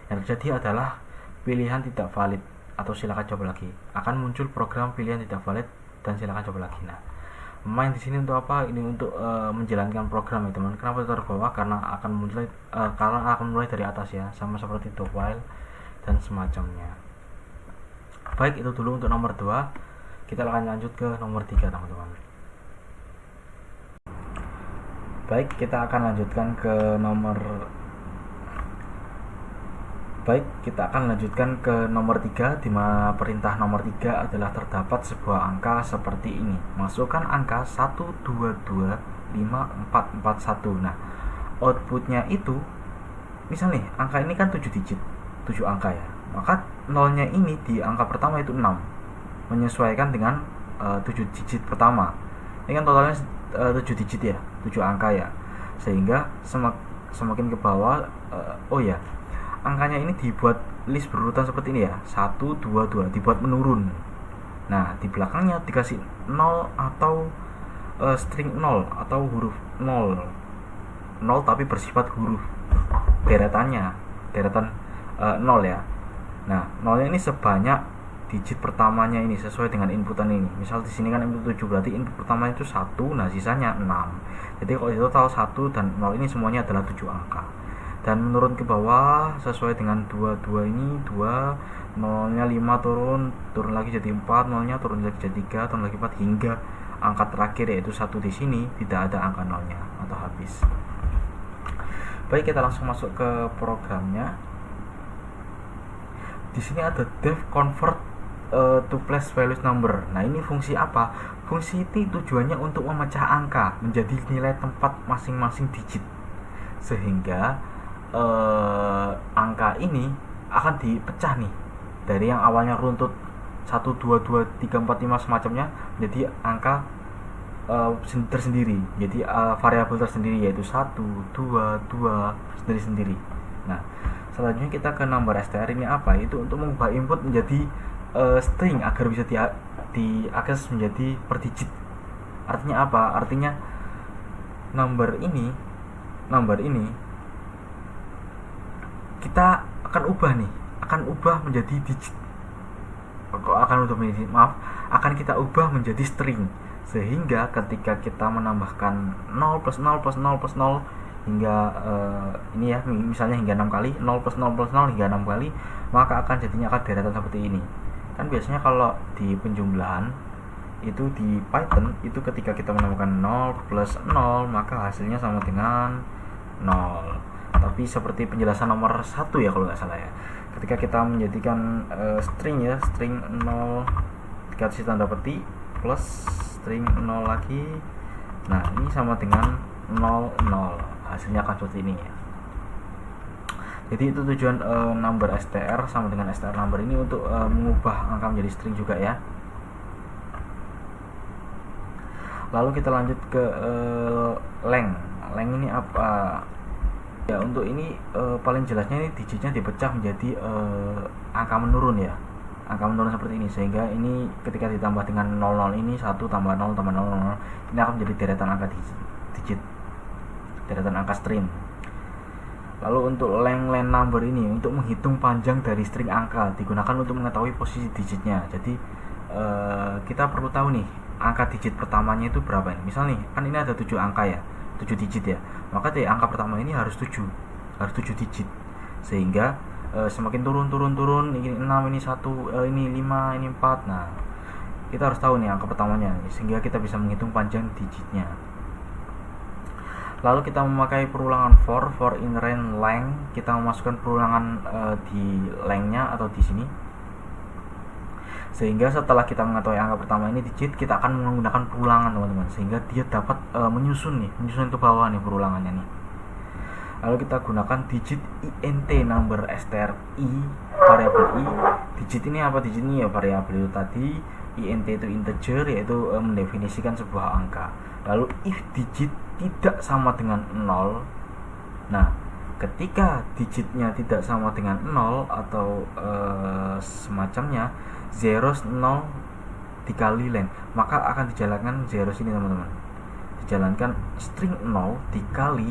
yang terjadi adalah pilihan tidak valid atau silakan coba lagi, akan muncul program pilihan tidak valid dan silakan coba lagi. Nah, main di sini untuk apa? Ini untuk menjalankan program ya teman. Kenapa taruh bawah? Karena akan mulai dari atas ya, sama seperti do while dan semacamnya. Baik, itu dulu untuk nomor 2. Kita akan lanjut ke nomor 3 teman-teman. Baik, kita akan lanjutkan ke nomor 3, di mana perintah nomor 3 adalah terdapat sebuah angka seperti ini. Masukkan angka 1225441. Nah, outputnya itu misal nih angka ini kan 7 digit, 7 angka ya, maka nolnya ini di angka pertama itu 6, menyesuaikan dengan 7 digit pertama. Ini kan totalnya 7 digit ya, 7 angka ya, sehingga semakin ke bawah oh ya, angkanya ini dibuat list berurutan seperti ini ya, 1, 2, 2, dibuat menurun. Nah di belakangnya dikasih 0 atau string 0 atau huruf 0 tapi bersifat huruf deretan 0 ya. Nah, nolnya ini sebanyak digit pertamanya ini sesuai dengan inputan ini. Misal di sini kan input 7, berarti input pertama itu 1, nah sisanya 6. Jadi kalau itu total 1 dan 0 ini semuanya adalah 7 angka. Dan menurun ke bawah sesuai dengan 2 ini 2, nolnya 5 turun lagi jadi 4, nolnya turun lagi jadi 3, turun lagi 4 hingga angka terakhir yaitu 1 di sini tidak ada angka nolnya atau habis. Baik, kita langsung masuk ke programnya. Di sini ada def convert to place values number. Nah, ini fungsi apa? Fungsi ini tujuannya untuk memecah angka menjadi nilai tempat masing-masing digit, sehingga angka ini akan dipecah nih dari yang awalnya runtut 1, 2, 2, 3, 4, 5 semacamnya menjadi angka tersendiri, jadi variabel tersendiri yaitu 1, 2, 2 sendiri-sendiri. Nah, selanjutnya kita ke number str. Ini apa? Itu untuk mengubah input menjadi string agar bisa diakses menjadi per digit. Artinya apa? Artinya number ini kita akan ubah menjadi digit. Akan kita ubah menjadi string, sehingga ketika kita menambahkan 0 plus 0 plus 0 plus 0 hingga ini ya, misalnya hingga 6 kali, 0 plus 0 plus 0 hingga 6 kali, maka akan jadinya akan deretan seperti ini. Kan biasanya kalau di penjumlahan itu di Python itu ketika kita menambahkan 0 plus 0 maka hasilnya sama dengan 0. Tapi seperti penjelasan nomor 1 ya kalau nggak salah ya, ketika kita menjadikan string 0 dikasih tanda petik plus string 0 lagi, nah ini sama dengan 0, 0, hasilnya akan seperti ini ya. Jadi itu tujuan number str sama dengan str number ini untuk mengubah angka menjadi string juga ya. Lalu kita lanjut ke length ini apa ya? Untuk ini paling jelasnya ini digitnya dipecah menjadi angka menurun ya, angka menurun seperti ini, sehingga ini ketika ditambah dengan 00 ini 1 tambah 0 tambah 0 ini akan menjadi deretan angka digit, deretan angka string. Lalu untuk length number ini untuk menghitung panjang dari string angka, digunakan untuk mengetahui posisi digitnya. Jadi kita perlu tahu nih angka digit pertamanya itu berapa ini. Misal nih kan ini ada 7 angka ya, 7 digit ya, maka dari angka pertama ini harus 7 digit, sehingga semakin turun ini 6, ini 1, ini 5, ini 4. Nah, kita harus tahu nih angka pertamanya sehingga kita bisa menghitung panjang digitnya. Lalu kita memakai perulangan for in range length. Kita memasukkan perulangan di lengthnya atau di sini, sehingga setelah kita mengetahui angka pertama ini digit, kita akan menggunakan perulangan teman-teman, sehingga dia dapat menyusun ke bawah nih perulangannya nih. Lalu kita gunakan digit int number str i, variabel i. Digit ini apa? Digit ini ya variabel itu tadi, int itu integer, yaitu mendefinisikan sebuah angka. Lalu if digit tidak sama dengan 0, nah ketika digitnya tidak sama dengan 0 atau semacamnya, zeros 0 dikali length, maka akan dijalankan zeros ini teman-teman, dijalankan string 0 dikali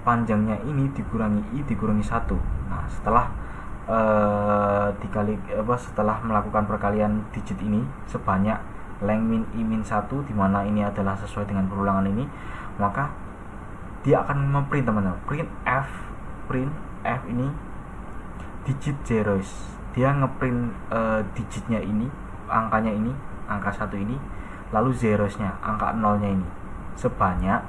panjangnya ini dikurangi i dikurangi 1. Nah, setelah setelah melakukan perkalian digit ini sebanyak length min i min 1, dimana ini adalah sesuai dengan perulangan ini, maka dia akan memprint teman-teman, print f ini digit zeros. Dia ngeprint digitnya ini, angkanya ini, angka 1 ini, lalu zerosnya, angka 0-nya ini sebanyak,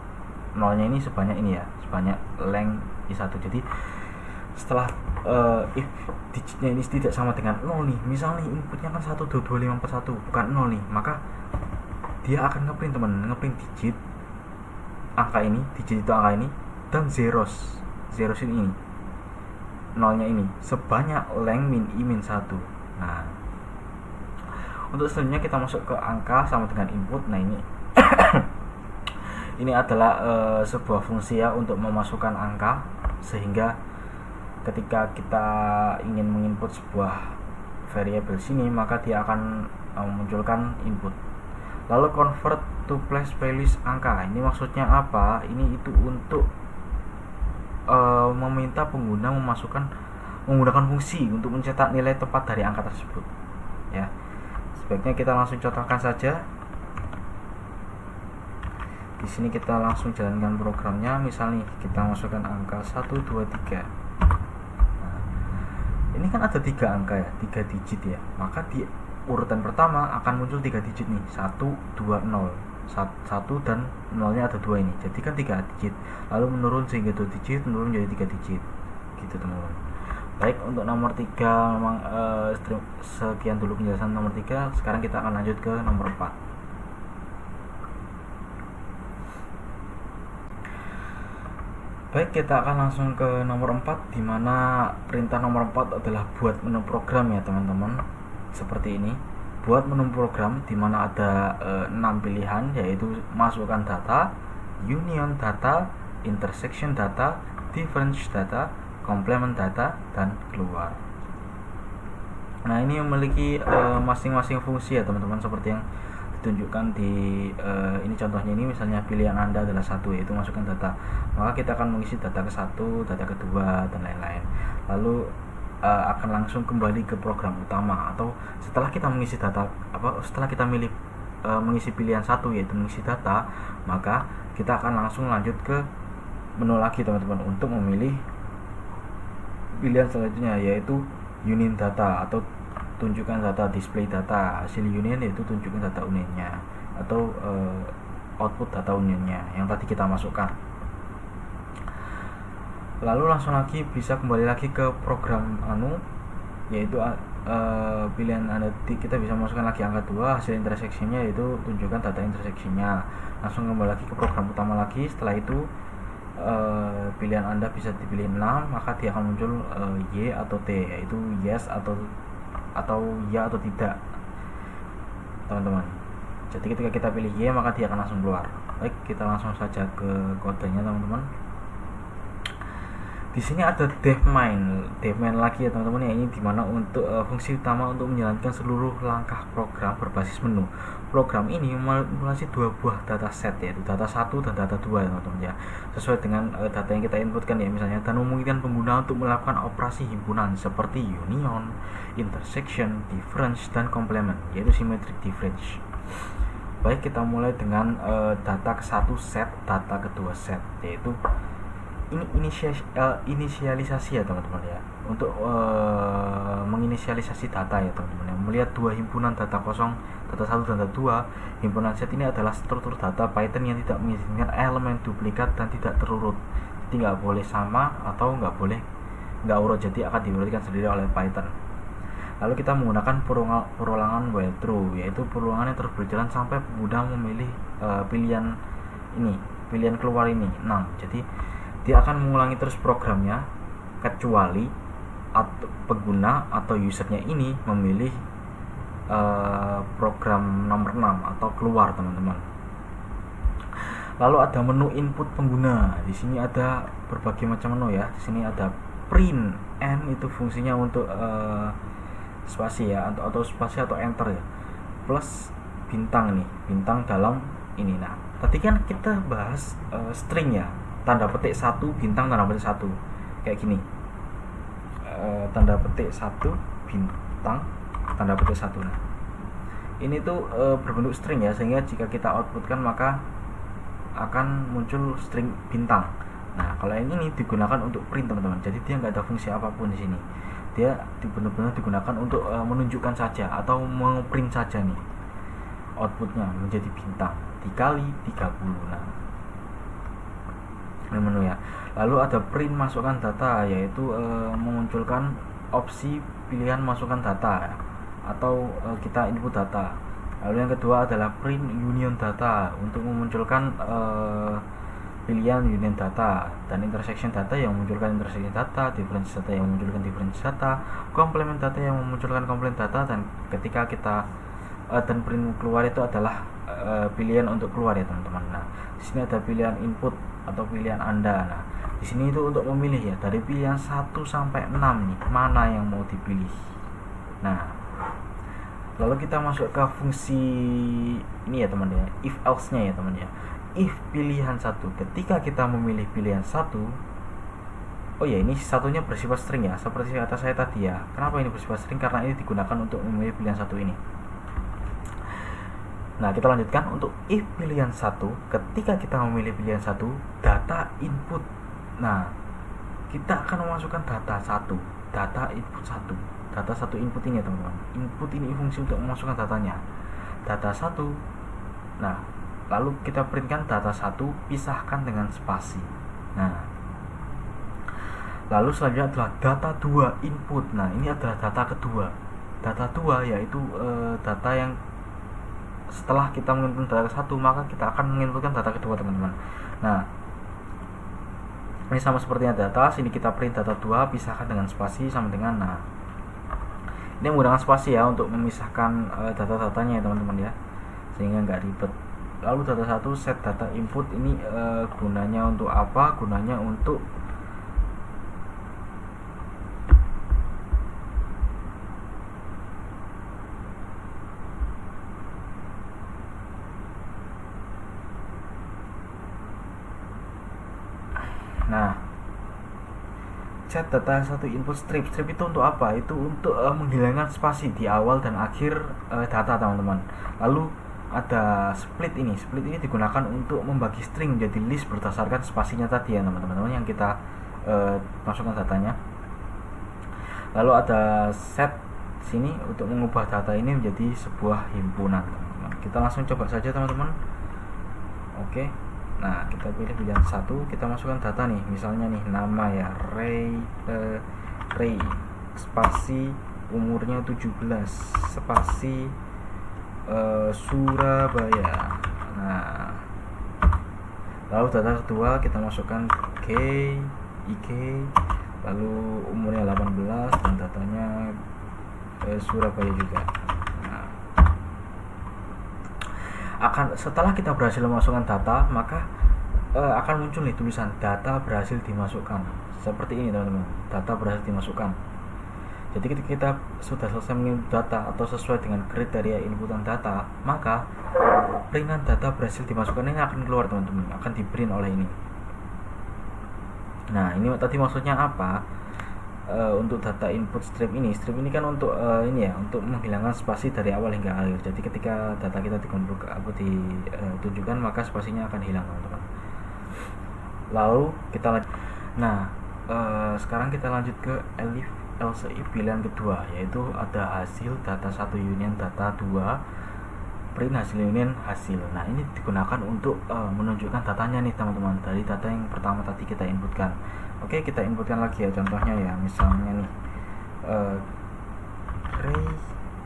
0-nya ini sebanyak ini ya, sebanyak length i1. Jadi setelah if digitnya ini tidak sama dengan 0 nih, misalnya inputnya kan 1, 2, 2, 5, 4, 1 bukan 0 nih, maka dia akan ngeprint teman, ngeprint digit angka ini, digit itu angka ini, dan zeros ini. nolnya ini sebanyak length min i min 1. Nah, untuk selanjutnya kita masuk ke angka sama dengan input. Nah, ini ini adalah sebuah fungsi ya untuk memasukkan angka, sehingga ketika kita ingin menginput sebuah variabel sini maka dia akan memunculkan input. Lalu convert to place playlist angka, ini maksudnya apa? Ini itu untuk meminta pengguna menggunakan fungsi untuk mencetak nilai tepat dari angka tersebut ya. Sebaiknya kita langsung contohkan saja. Di sini kita langsung jalankan programnya. Misalnya kita masukkan angka 1, 2, 3. Nah, ini kan ada 3 angka ya, 3 digit ya. Maka di urutan pertama akan muncul 3 digit nih, 1, 2, 0. 1 dan 0-nya ada 2 ini. Jadi kan 3 digit. Lalu menurun sehingga 2 digit, menurun jadi 3 digit. Gitu teman-teman. Baik, untuk nomor 3 memang sekian dulu penjelasan nomor 3. Sekarang kita akan lanjut ke nomor 4. Baik, kita akan langsung ke nomor 4, di mana perintah nomor 4 adalah buat menu program ya teman-teman. Seperti ini. Buat menu program di mana ada 6 pilihan, yaitu masukkan data, union data, intersection data, difference data, complement data, dan keluar. Nah, ini memiliki masing-masing fungsi ya teman-teman, seperti yang ditunjukkan di ini contohnya. Ini misalnya pilihan Anda adalah 1, yaitu masukkan data, maka kita akan mengisi data ke 1, data kedua, dan lain-lain. Lalu akan langsung kembali ke program utama, atau setelah kita mengisi data setelah kita mengisi pilihan 1 yaitu mengisi data, maka kita akan langsung lanjut ke menu lagi teman-teman untuk memilih pilihan selanjutnya, yaitu union data atau tunjukkan data, display data. Hasil union yaitu tunjukkan data unionnya, atau output data unionnya yang tadi kita masukkan. Lalu langsung lagi bisa kembali lagi ke program yaitu pilihan Anda, kita bisa masukkan lagi angka 2, hasil interseksinya yaitu tunjukkan data interseksinya. Langsung kembali lagi ke program utama lagi. Setelah itu pilihan Anda bisa dipilih 6, maka dia akan muncul Y atau T, yaitu yes atau ya atau tidak teman-teman. Jadi ketika kita pilih Y maka dia akan langsung keluar. Baik, kita langsung saja ke kodenya teman-teman. Di sini ada DevMain lagi ya teman-teman ya. Ini dimana untuk fungsi utama untuk menjalankan seluruh langkah program berbasis menu. Program ini memiliki 2 buah dataset, yaitu data 1 dan data 2 ya teman-teman ya, sesuai dengan data yang kita inputkan ya misalnya, dan memungkinkan pengguna untuk melakukan operasi himpunan seperti union, intersection, difference, dan complement, yaitu symmetric difference. Baik, kita mulai dengan data ke-1 set, data kedua set, yaitu ini inisialisasi ya teman-teman ya, untuk menginisialisasi data ya teman-teman ya. Melihat 2 himpunan data kosong, data 1 dan data 2, himpunan set ini adalah struktur data Python yang tidak mengizinkan elemen duplikat dan tidak terurut. Jadi nggak boleh sama atau nggak urut, jadi akan diurutkan sendiri oleh Python. Lalu kita menggunakan perulangan while true, yaitu perulangan yang terus berjalan sampai pengguna memilih pilihan keluar ini 6. Jadi dia akan mengulangi terus programnya kecuali pengguna atau usernya ini memilih program nomor 6 atau keluar teman-teman. Lalu ada menu input pengguna. Di sini ada berbagai macam menu ya. Di sini ada print, n itu fungsinya untuk spasi ya, atau spasi atau enter ya, plus bintang nih, bintang dalam ini. Nah, tadi kan kita bahas string ya, tanda petik 1 bintang tanda petik 1 kayak gini, tanda petik 1 bintang tanda petik 1. Nah, ini tuh berbentuk string ya, sehingga jika kita outputkan maka akan muncul string bintang. Nah, kalau ini digunakan untuk print teman-teman, jadi dia nggak ada fungsi apapun di sini, dia benar-benar digunakan untuk menunjukkan saja atau memprint saja nih, outputnya menjadi bintang dikali 30. Nah, ini menu ya. Lalu ada print masukkan data, yaitu memunculkan opsi pilihan masukkan data ya, atau kita input data. Lalu yang kedua adalah print union data, untuk memunculkan pilihan union data, dan intersection data yang memunculkan intersection data, difference data yang memunculkan difference data, complement data yang memunculkan complement data. Dan ketika kita dan print keluar itu adalah pilihan untuk keluar ya teman-teman. Nah, di sini ada pilihan input atau pilihan Anda. Nah, di sini itu untuk memilih ya, dari pilihan 1 sampai 6 nih, mana yang mau dipilih. Nah, lalu kita masuk ke fungsi ini ya teman ya, if else nya ya teman ya. If pilihan 1, ketika kita memilih pilihan 1, oh ya, ini satunya bersifat string ya, seperti kata saya tadi ya. Kenapa ini bersifat string? Karena ini digunakan untuk memilih pilihan 1 ini. Nah, kita lanjutkan untuk if pilihan 1, ketika kita memilih pilihan 1, data input. Nah, kita akan memasukkan data 1, data input 1. Data 1 input ini ya teman-teman. Input ini fungsi untuk memasukkan datanya. Data 1. Nah, lalu kita printkan data 1 pisahkan dengan spasi. Nah, lalu selanjutnya adalah data 2 input. Nah, ini adalah data kedua. Data 2 yaitu data yang setelah kita menginput data ke 1, maka kita akan menginputkan data kedua teman-teman. Nah, ini sama seperti data, sini kita print data 2 pisahkan dengan spasi sama dengan, nah, ini menggunakan spasi ya untuk memisahkan data-datanya ya teman-teman ya, sehingga nggak ribet. Lalu data 1 set data input ini gunanya untuk apa? Gunanya untuk set data 1 input strip. Strip itu untuk apa? Itu untuk menghilangkan spasi di awal dan akhir data teman-teman. Lalu ada split ini. Split ini digunakan untuk membagi string menjadi list berdasarkan spasinya tadi ya teman-teman yang kita masukkan datanya. Lalu ada set sini untuk mengubah data ini menjadi sebuah himpunan teman-teman. Kita langsung coba saja teman-teman. Oke. Nah, kita pilih pilihan 1, kita masukkan data nih, misalnya nih nama ya, Ray spasi umurnya 17 spasi Surabaya. Nah, lalu data kedua kita masukkan IK, lalu umurnya 18 dan datanya Surabaya juga. Setelah kita berhasil memasukkan data, maka akan muncul nih tulisan data berhasil dimasukkan seperti ini teman-teman, data berhasil dimasukkan. Jadi ketika kita sudah selesai menginput data atau sesuai dengan kriteria inputan data, maka printan data berhasil dimasukkan ini akan keluar teman-teman, akan di print oleh ini. Nah, ini tadi maksudnya apa? Untuk data input strip ini kan untuk ini ya, untuk menghilangkan spasi dari awal hingga akhir. Jadi ketika data kita ditunjukkan, maka spasinya akan hilang teman-teman. Lalu kita sekarang kita lanjut ke else if pilihan kedua, yaitu ada hasil data 1 union data 2 print hasil union hasil. Nah, ini digunakan untuk menunjukkan datanya nih teman-teman, dari data yang pertama tadi kita inputkan. Oke, kita inputkan lagi ya, contohnya ya, misalnya nih Ray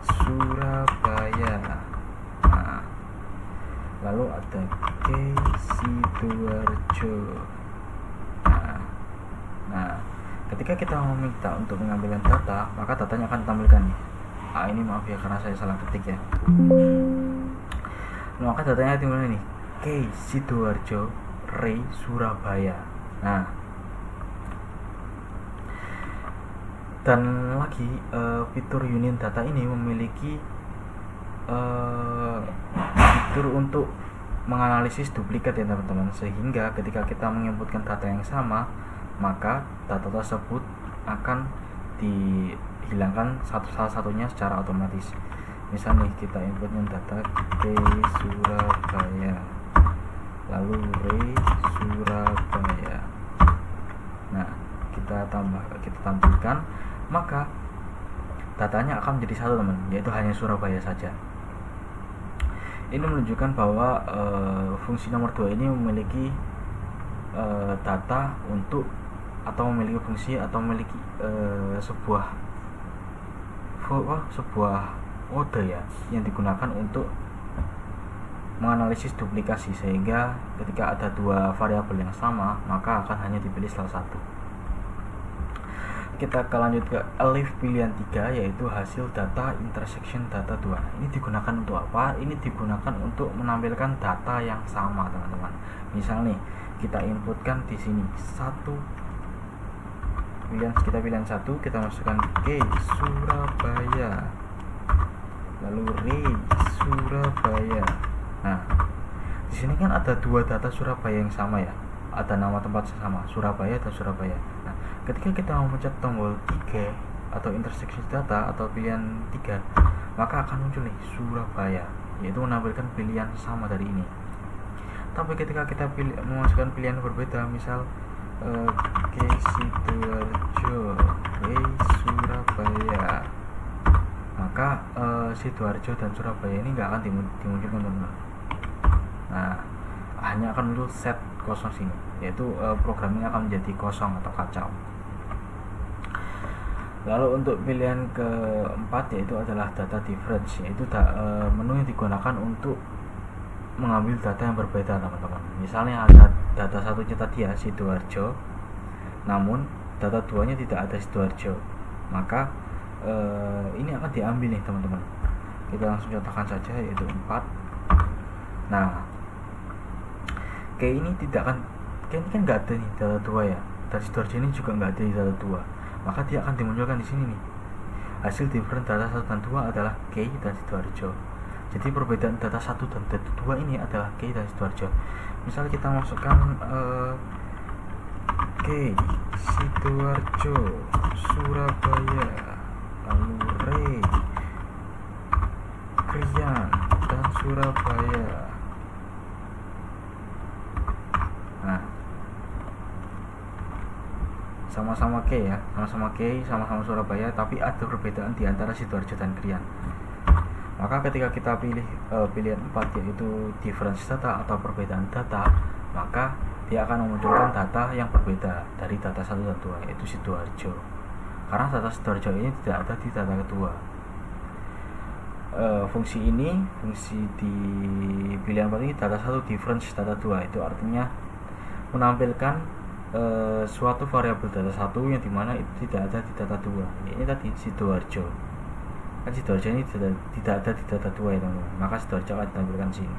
Surabaya. Nah, lalu ada K Sidoarjo. Nah, ketika kita meminta untuk mengambilkan data, maka datanya akan ditampilkan nih. Ini maaf ya karena saya salah ketik ya. Nah, maka datanya timbul nih, K Sidoarjo Ray Surabaya. Nah, dan lagi fitur union data ini memiliki fitur untuk menganalisis duplikat ya teman-teman, sehingga ketika kita menginputkan data yang sama, maka data tersebut akan dihilangkan salah satunya secara otomatis. Misal nih, kita inputnya data K Surabaya, lalu Ray Surabaya. Nah, kita tampilkan, maka datanya akan menjadi satu teman, yaitu hanya Surabaya saja. Ini menunjukkan bahwa fungsi nomor 2 ini memiliki data untuk, atau memiliki fungsi, atau memiliki sebuah mode ya, yang digunakan untuk menganalisis duplikasi, sehingga ketika ada dua variabel yang sama maka akan hanya dipilih salah satu. Kita lanjut ke elif pilihan 3, yaitu hasil data intersection data 2. Ini digunakan untuk apa? Ini digunakan untuk menampilkan data yang sama, teman-teman. Misal nih, kita inputkan di sini kita pilihan 1, kita masukkan K Surabaya, lalu Ray Surabaya. Nah, di sini kan ada dua data Surabaya yang sama ya, ada nama tempat sama, Surabaya dan Surabaya. Nah, ketika kita memencet tombol 3 atau intersection data atau pilihan 3, maka akan muncul nih Surabaya, yaitu menampilkan pilihan sama dari ini. Tapi ketika kita memasukkan pilihan berbeda, misal K Sidoarjo, Ray Surabaya, maka Sidoarjo dan Surabaya ini nggak akan dimunculkan, teman-teman. Nah, hanya akan muncul set kosong sini, yaitu programnya akan menjadi kosong atau kacau. Lalu untuk pilihan keempat yaitu adalah data difference, yaitu menu yang digunakan untuk mengambil data yang berbeda, teman-teman. Misalnya ada data satunya tadi ya Sidoarjo, namun data 2 nya tidak ada Sidoarjo, maka ini akan diambil nih, teman-teman. Kita langsung contohkan saja, yaitu 4. Nah, ini kan nggak ada nih data 2 ya, dan Sidoarjo ini juga nggak ada di data 2, maka dia akan dimunculkan di sini nih. Hasil different data 1 dan 2 adalah K dan Sidoarjo. Jadi perbedaan data 1 dan data 2 ini adalah K dan Sidoarjo. Misalnya kita masukkan K Sidoarjo Surabaya, lalu Ray Krian dan Surabaya. Nah, sama-sama K ya, sama-sama Surabaya, tapi ada perbedaan di antara Sidoarjo dan Krian. Maka ketika kita pilih pilihan 4 yaitu difference data atau perbedaan data, maka dia akan memunculkan data yang berbeda dari data 1 dan 2, yaitu Sidoarjo. Karena data Sidoarjo ini tidak ada di data kedua. Fungsi di pilihan 4 ini data 1 difference data 2, itu artinya menampilkan suatu variabel data 1 yang dimana itu tidak ada di data 2. Ini tadi Sidoarjo. Kan Sidoarjo ini tidak ada di data 2 ya, teman-teman. Maka Sidoarjo akan ditampilkan sini.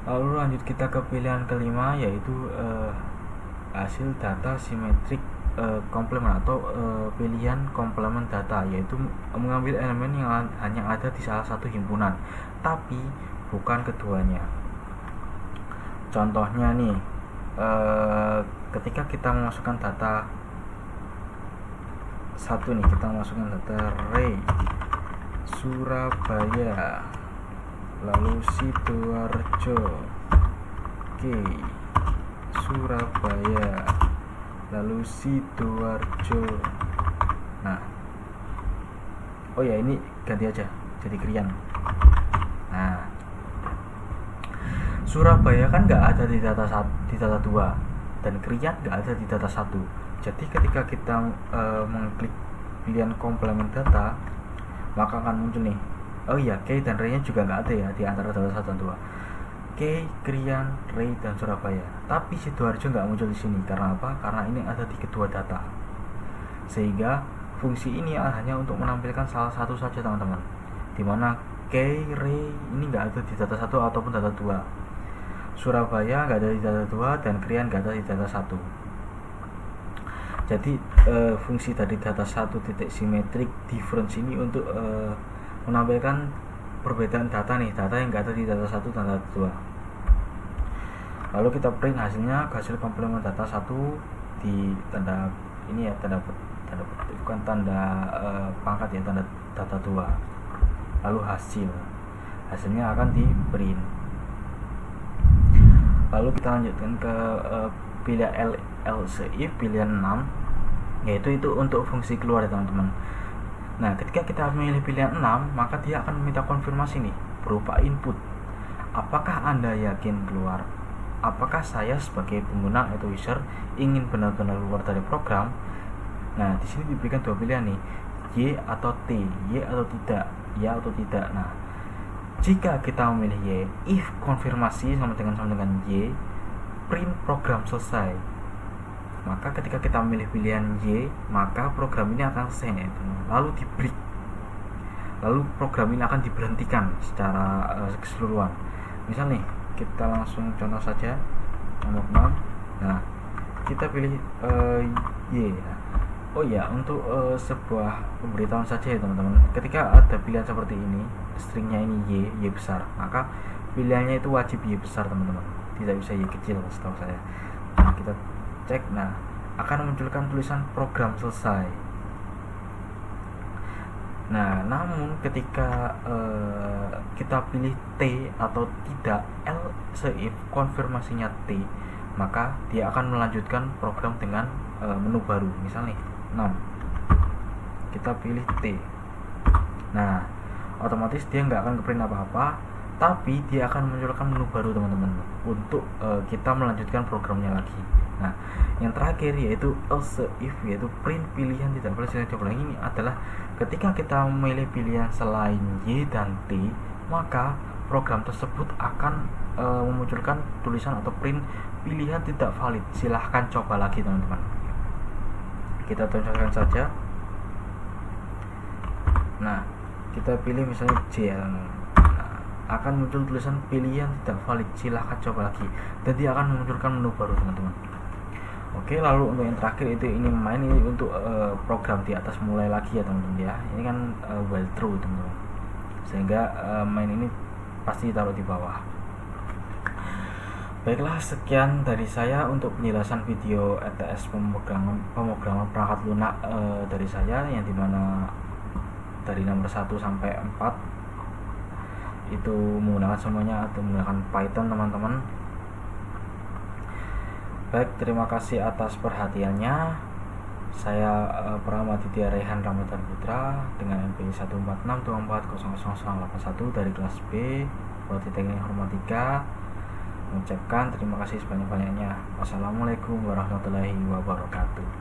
Lalu lanjut kita ke pilihan kelima, yaitu hasil data simetrik komplement atau pilihan komplement data, yaitu mengambil elemen yang hanya ada di salah satu himpunan tapi bukan keduanya. Contohnya nih, ketika kita memasukkan data 1 nih, kita masukkan data Ray Surabaya, lalu Sidoarjo K Surabaya, lalu Sidoarjo. Nah, oh ya, ini ganti aja jadi Krian. Nah, Surabaya kan nggak ada di data 2 dan Krian nggak ada di data 1. Jadi ketika kita mengklik pilihan komplement data, maka akan muncul nih, oh iya, K dan Ray nya juga nggak ada ya di antara data 1 dan 2. K, Krian, Ray, dan Surabaya. Tapi Sidoarjo nggak muncul di sini. Karena apa? Karena ini ada di kedua data. Sehingga fungsi ini hanya untuk menampilkan salah satu saja, teman-teman. Dimana K, Ray ini nggak ada di data 1 ataupun data 2. Surabaya nggak ada di data 2 dan Krian nggak ada di data 1. Jadi fungsi dari data 1 titik simetrik difference ini untuk menampilkan perbedaan data nih, data yang nggak ada di data 1 dan data 2. Lalu kita print hasilnya, hasil komplement data 1 di tanda ini ya, tanda bukan tanda pangkat ya, tanda data 2. Lalu hasilnya akan di print. Lalu kita lanjutkan ke pilihan LCI pilihan 6, yaitu itu untuk fungsi keluar ya, teman-teman. Nah, ketika kita memilih pilihan 6, maka dia akan meminta konfirmasi nih berupa input. Apakah Anda yakin keluar? Apakah saya sebagai pengguna atau user ingin benar-benar keluar dari program? Nah, di sini diberikan dua pilihan nih, Y atau T, Y atau tidak, ya atau tidak. Nah, Jika kita memilih Y, if konfirmasi sama dengan Y, print program selesai. Maka ketika kita memilih pilihan Y, maka program ini akan selesai, lalu di break, lalu program ini akan diberhentikan secara keseluruhan. Misal nih, kita langsung contoh saja nomor 6. Nah, kita pilih Y. Oh ya, untuk sebuah pemberitahuan saja ya teman-teman. Ketika ada pilihan seperti ini, stringnya ini Y besar, maka pilihannya itu wajib Y besar teman-teman. Tidak bisa Y kecil setahu saya. Nah, kita cek. Nah, akan munculkan tulisan program selesai. Nah, namun ketika kita pilih T atau tidak, else if konfirmasinya T, maka dia akan melanjutkan program dengan menu baru. Misal nih 6, kita pilih T. Nah, otomatis dia nggak akan ngeprint apa-apa, tapi dia akan memunculkan menu baru teman-teman untuk kita melanjutkan programnya lagi. Nah, yang terakhir yaitu else if, yaitu print pilihan tidak boleh diulangi. Ini adalah ketika kita memilih pilihan selain Y dan T, maka program tersebut akan memunculkan tulisan atau print pilihan tidak valid. Silahkan coba lagi teman-teman. Kita tunjukkan saja. Nah, kita pilih misalnya J. Nah, akan muncul tulisan pilihan tidak valid. Silahkan coba lagi, dan dia akan memunculkan menu baru teman-teman. Oke, lalu untuk yang terakhir itu ini main ini untuk program di atas mulai lagi ya teman-teman ya. Ini kan while true teman-teman, sehingga main ini pasti taruh di bawah. Baiklah, sekian dari saya untuk penjelasan video ETS pemrograman perangkat lunak dari saya, yang dimana dari nomor 1 sampai 4 itu menggunakan semuanya atau menggunakan Python teman-teman. Baik, terima kasih atas perhatiannya. Saya Pramaditya Rehan Ramadan Putra dengan NPI 146240081 dari kelas B Politeknik Informatika, mengucapkan terima kasih sebanyak-banyaknya. Wassalamualaikum warahmatullahi wabarakatuh.